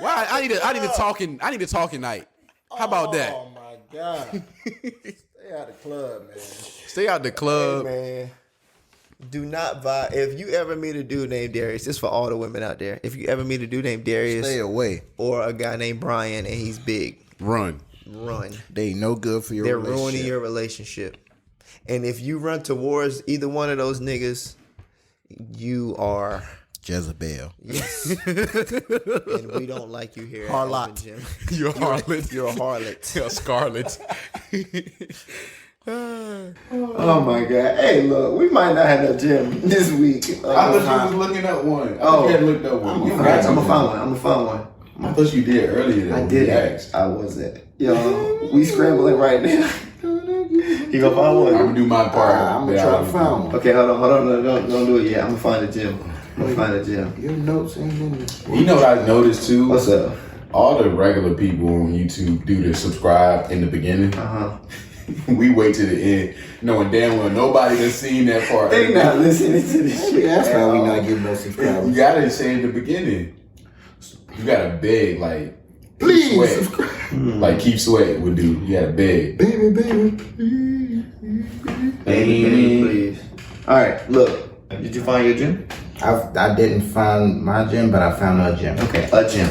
Why? I need a talking night. How about that? Oh my god. Stay out the club, man. Stay out the club. Man, do not vibe. If you ever meet a dude named Darius, this is for all the women out there. If you ever meet a dude named Darius Stay away. or a guy named Brian and he's big, Run. run. They no good for your They're relationship. ruining your relationship. And if you run towards either one of those niggas, you are Jezebel. yes. And we don't like you here. Harlot. At Open Gym. You're a harlot. You're a harlot. You're a scarlet. Oh my god! Hey, look, we might not have no gym this week. I thought you was looking up one. Oh. You had looked up one. I'm gonna find one. I thought you did earlier. I did. I wasn't. Yo, we scrambling right now. You gonna find one? I'm gonna do my part. I'm gonna try to find one. Okay, hold on. Don't do it yet. I'm gonna find a gym. Your notes ain't in this. You know what I noticed too? What's up? All the regular people on YouTube do the subscribe in the beginning. We wait to the end, knowing damn well nobody has seen that part. They not listening to this shit. That's why we not getting no subscribers. You gotta say in the beginning. You gotta beg, like, Please Sweat. subscribe. Like Keith Sweat would do. You gotta beg. Baby, please. Baby, please. All right, look. Did you find your gym? I didn't find my gym, but I found a gym. Okay, a gym.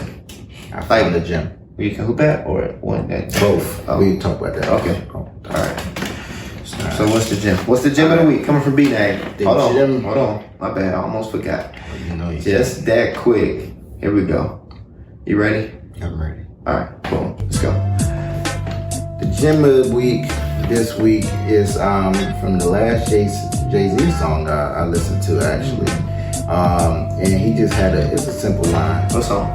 I found a gym. You can hoop at or one that? Both. Oh. We can talk about that. Okay. All right. So what's the gym? What's the gym of the week? Coming from B-Nag. Hold on. My bad. I almost forgot. You know, Just that quick. Here we go. You ready? I'm ready. All right. Boom. Let's go. The gym of the week this week is from the last Jay-Z song I listened to actually. And he just had it's a simple line. What song?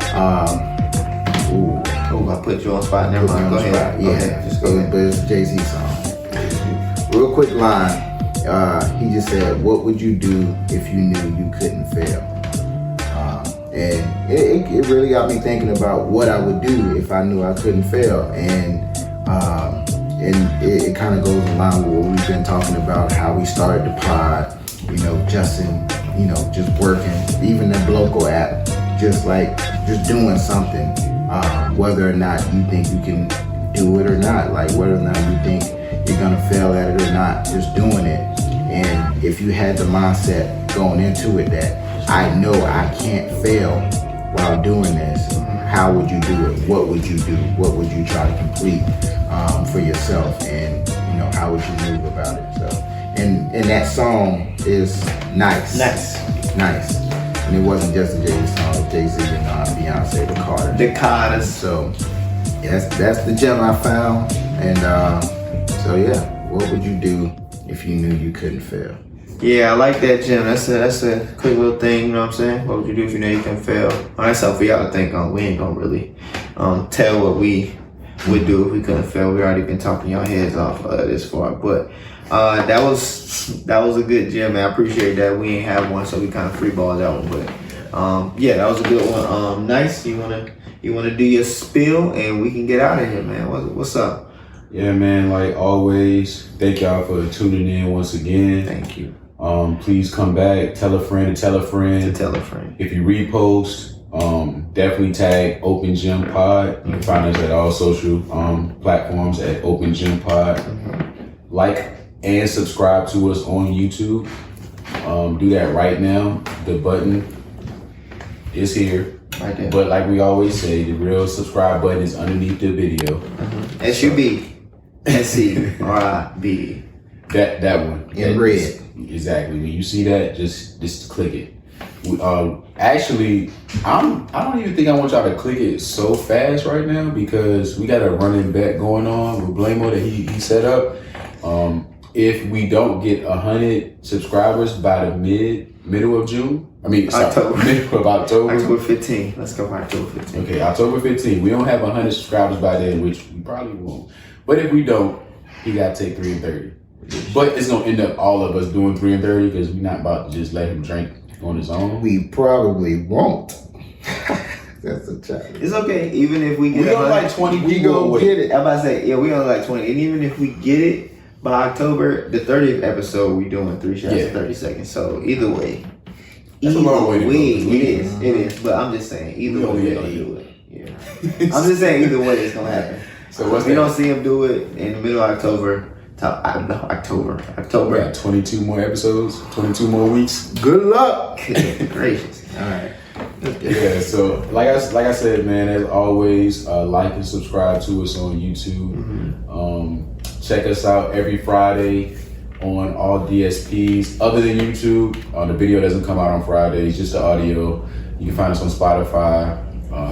Ooh, I put you on spot. Never mind. Go ahead. Yeah, Just go ahead. but it's a Jay-Z song. Real quick line. He just said, "What would you do if you knew you couldn't fail?" And it really got me thinking about what I would do if I knew I couldn't fail. And it kind of goes along with what we've been talking about, how we started the pod, just working, even the local app, just doing something, whether or not you think you can do it or not, like whether or not you think you're gonna fail at it or not, just doing it. And if you had the mindset going into it that I know I can't fail while doing this, how would you do it? What would you do? What would you try to complete for yourself? And how would you move about it? So, and that song is nice. And it wasn't just a Jay-Z song, it was Jay-Z and Beyonce, the Carters. So that's the gem I found. And so yeah, what would you do if you knew you couldn't fail? Yeah, I like that, Jim. That's a quick little thing, you know what I'm saying? What would you do if you know you can fail? That's something for y'all to think on. We ain't gonna really tell what we would do if we couldn't fail. We already been talking y'all heads off this far. But that was a good Jim, man. I appreciate that. We ain't have one, so we kind of freeballed that one. But yeah, that was a good one. Nice. You wanna do your spill and we can get out of here, man. What's up? Yeah, man, like always, thank y'all for tuning in once again. Thank you. Please come back, tell a friend to tell a friend. If you repost, definitely tag Open Gym Pod. You can find us at all social platforms at Open Gym Pod. Like and subscribe to us on YouTube. Do that right now. The button is here. Right there. But like we always say, the real subscribe button is underneath the video. SUBSCRIB. That one. In red. Exactly. When you see that, just click it. Actually, I don't even think I want y'all to click it so fast right now because we got a running bet going on with Blamo that he set up. If we don't get 100 subscribers by the middle of June, October. Middle of October. October 15. Let's go for October 15. Okay, October 15. We don't have 100 subscribers by then, which we probably won't. But if we don't, he got to take 3 and 30. But it's going to end up all of us doing 3 and 30 because we're not about to just let him drink on his own. We probably won't. That's a challenge. It's okay, even if we get we only like 20 We people gonna away. get it. I'm about to say, yeah, we only like 20. And even if we get it by October, the 30th episode, we doing 3 shots in 30 seconds. So either way. That's a long way to go. It is. But I'm just saying, either way, we're going to do it. Yeah. I'm just saying, either way, it's going to happen. So what's if we that? don't see him do it in the middle of October, October. We got 22 more episodes, 22 more weeks. Good luck. Goodness gracious. All right. Yeah, so like I said, man, as always, like and subscribe to us on YouTube. Check us out every Friday on all DSPs other than YouTube. The video doesn't come out on Fridays, just the audio. You can find us on Spotify,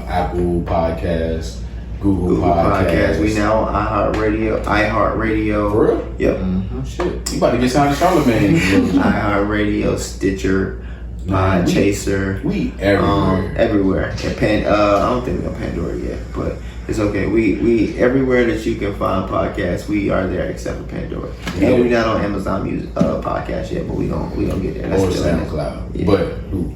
Apple Podcasts, Google Podcasts. We now on iHeartRadio. For real? Yep. Shit, you about to get signed to Charlamagne. iHeartRadio, Stitcher, Chaser. We everywhere. Everywhere. And I don't think we're on Pandora yet, but it's okay. We everywhere that you can find podcasts, we are there except for Pandora. Yeah. And we're not on Amazon Music podcast yet, but we gonna get there. That's Or still in it. SoundCloud. Yeah. But who?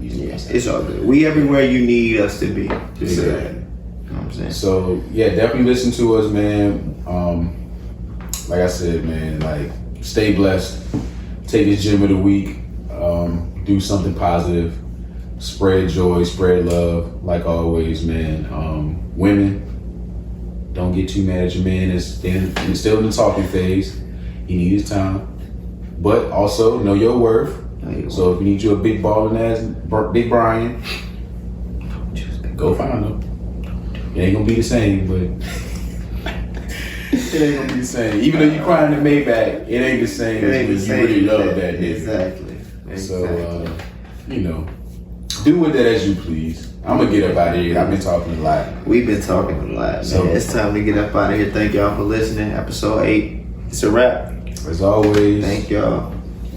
Yeah, it's all good. We everywhere you need us to be. Just say that. Exactly. You know what I'm saying? So yeah, definitely listen to us, man. Like I said, man, like stay blessed. Take this gym of the week. Do something positive. Spread joy, spread love, like always, man. Women, don't get too mad at your man. It's still in the talking phase. He needs his time. But also know your worth. So if you need you a big balling ass, Big Brian, go find him. It ain't gonna be the same, but it ain't gonna be the same. Even though you crying in Maybach, it ain't the same as when you really love that nigga. Exactly. So, do with that as you please. I'm gonna get up out of here. I've been talking a lot. We've been talking a lot, man. So, it's time to get up out of here. Thank y'all for listening. Episode 8. It's a wrap. As always, Thank y'all.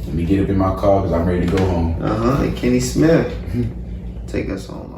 let me get up in my car because I'm ready to go home. And Kenny Smith. Take us home.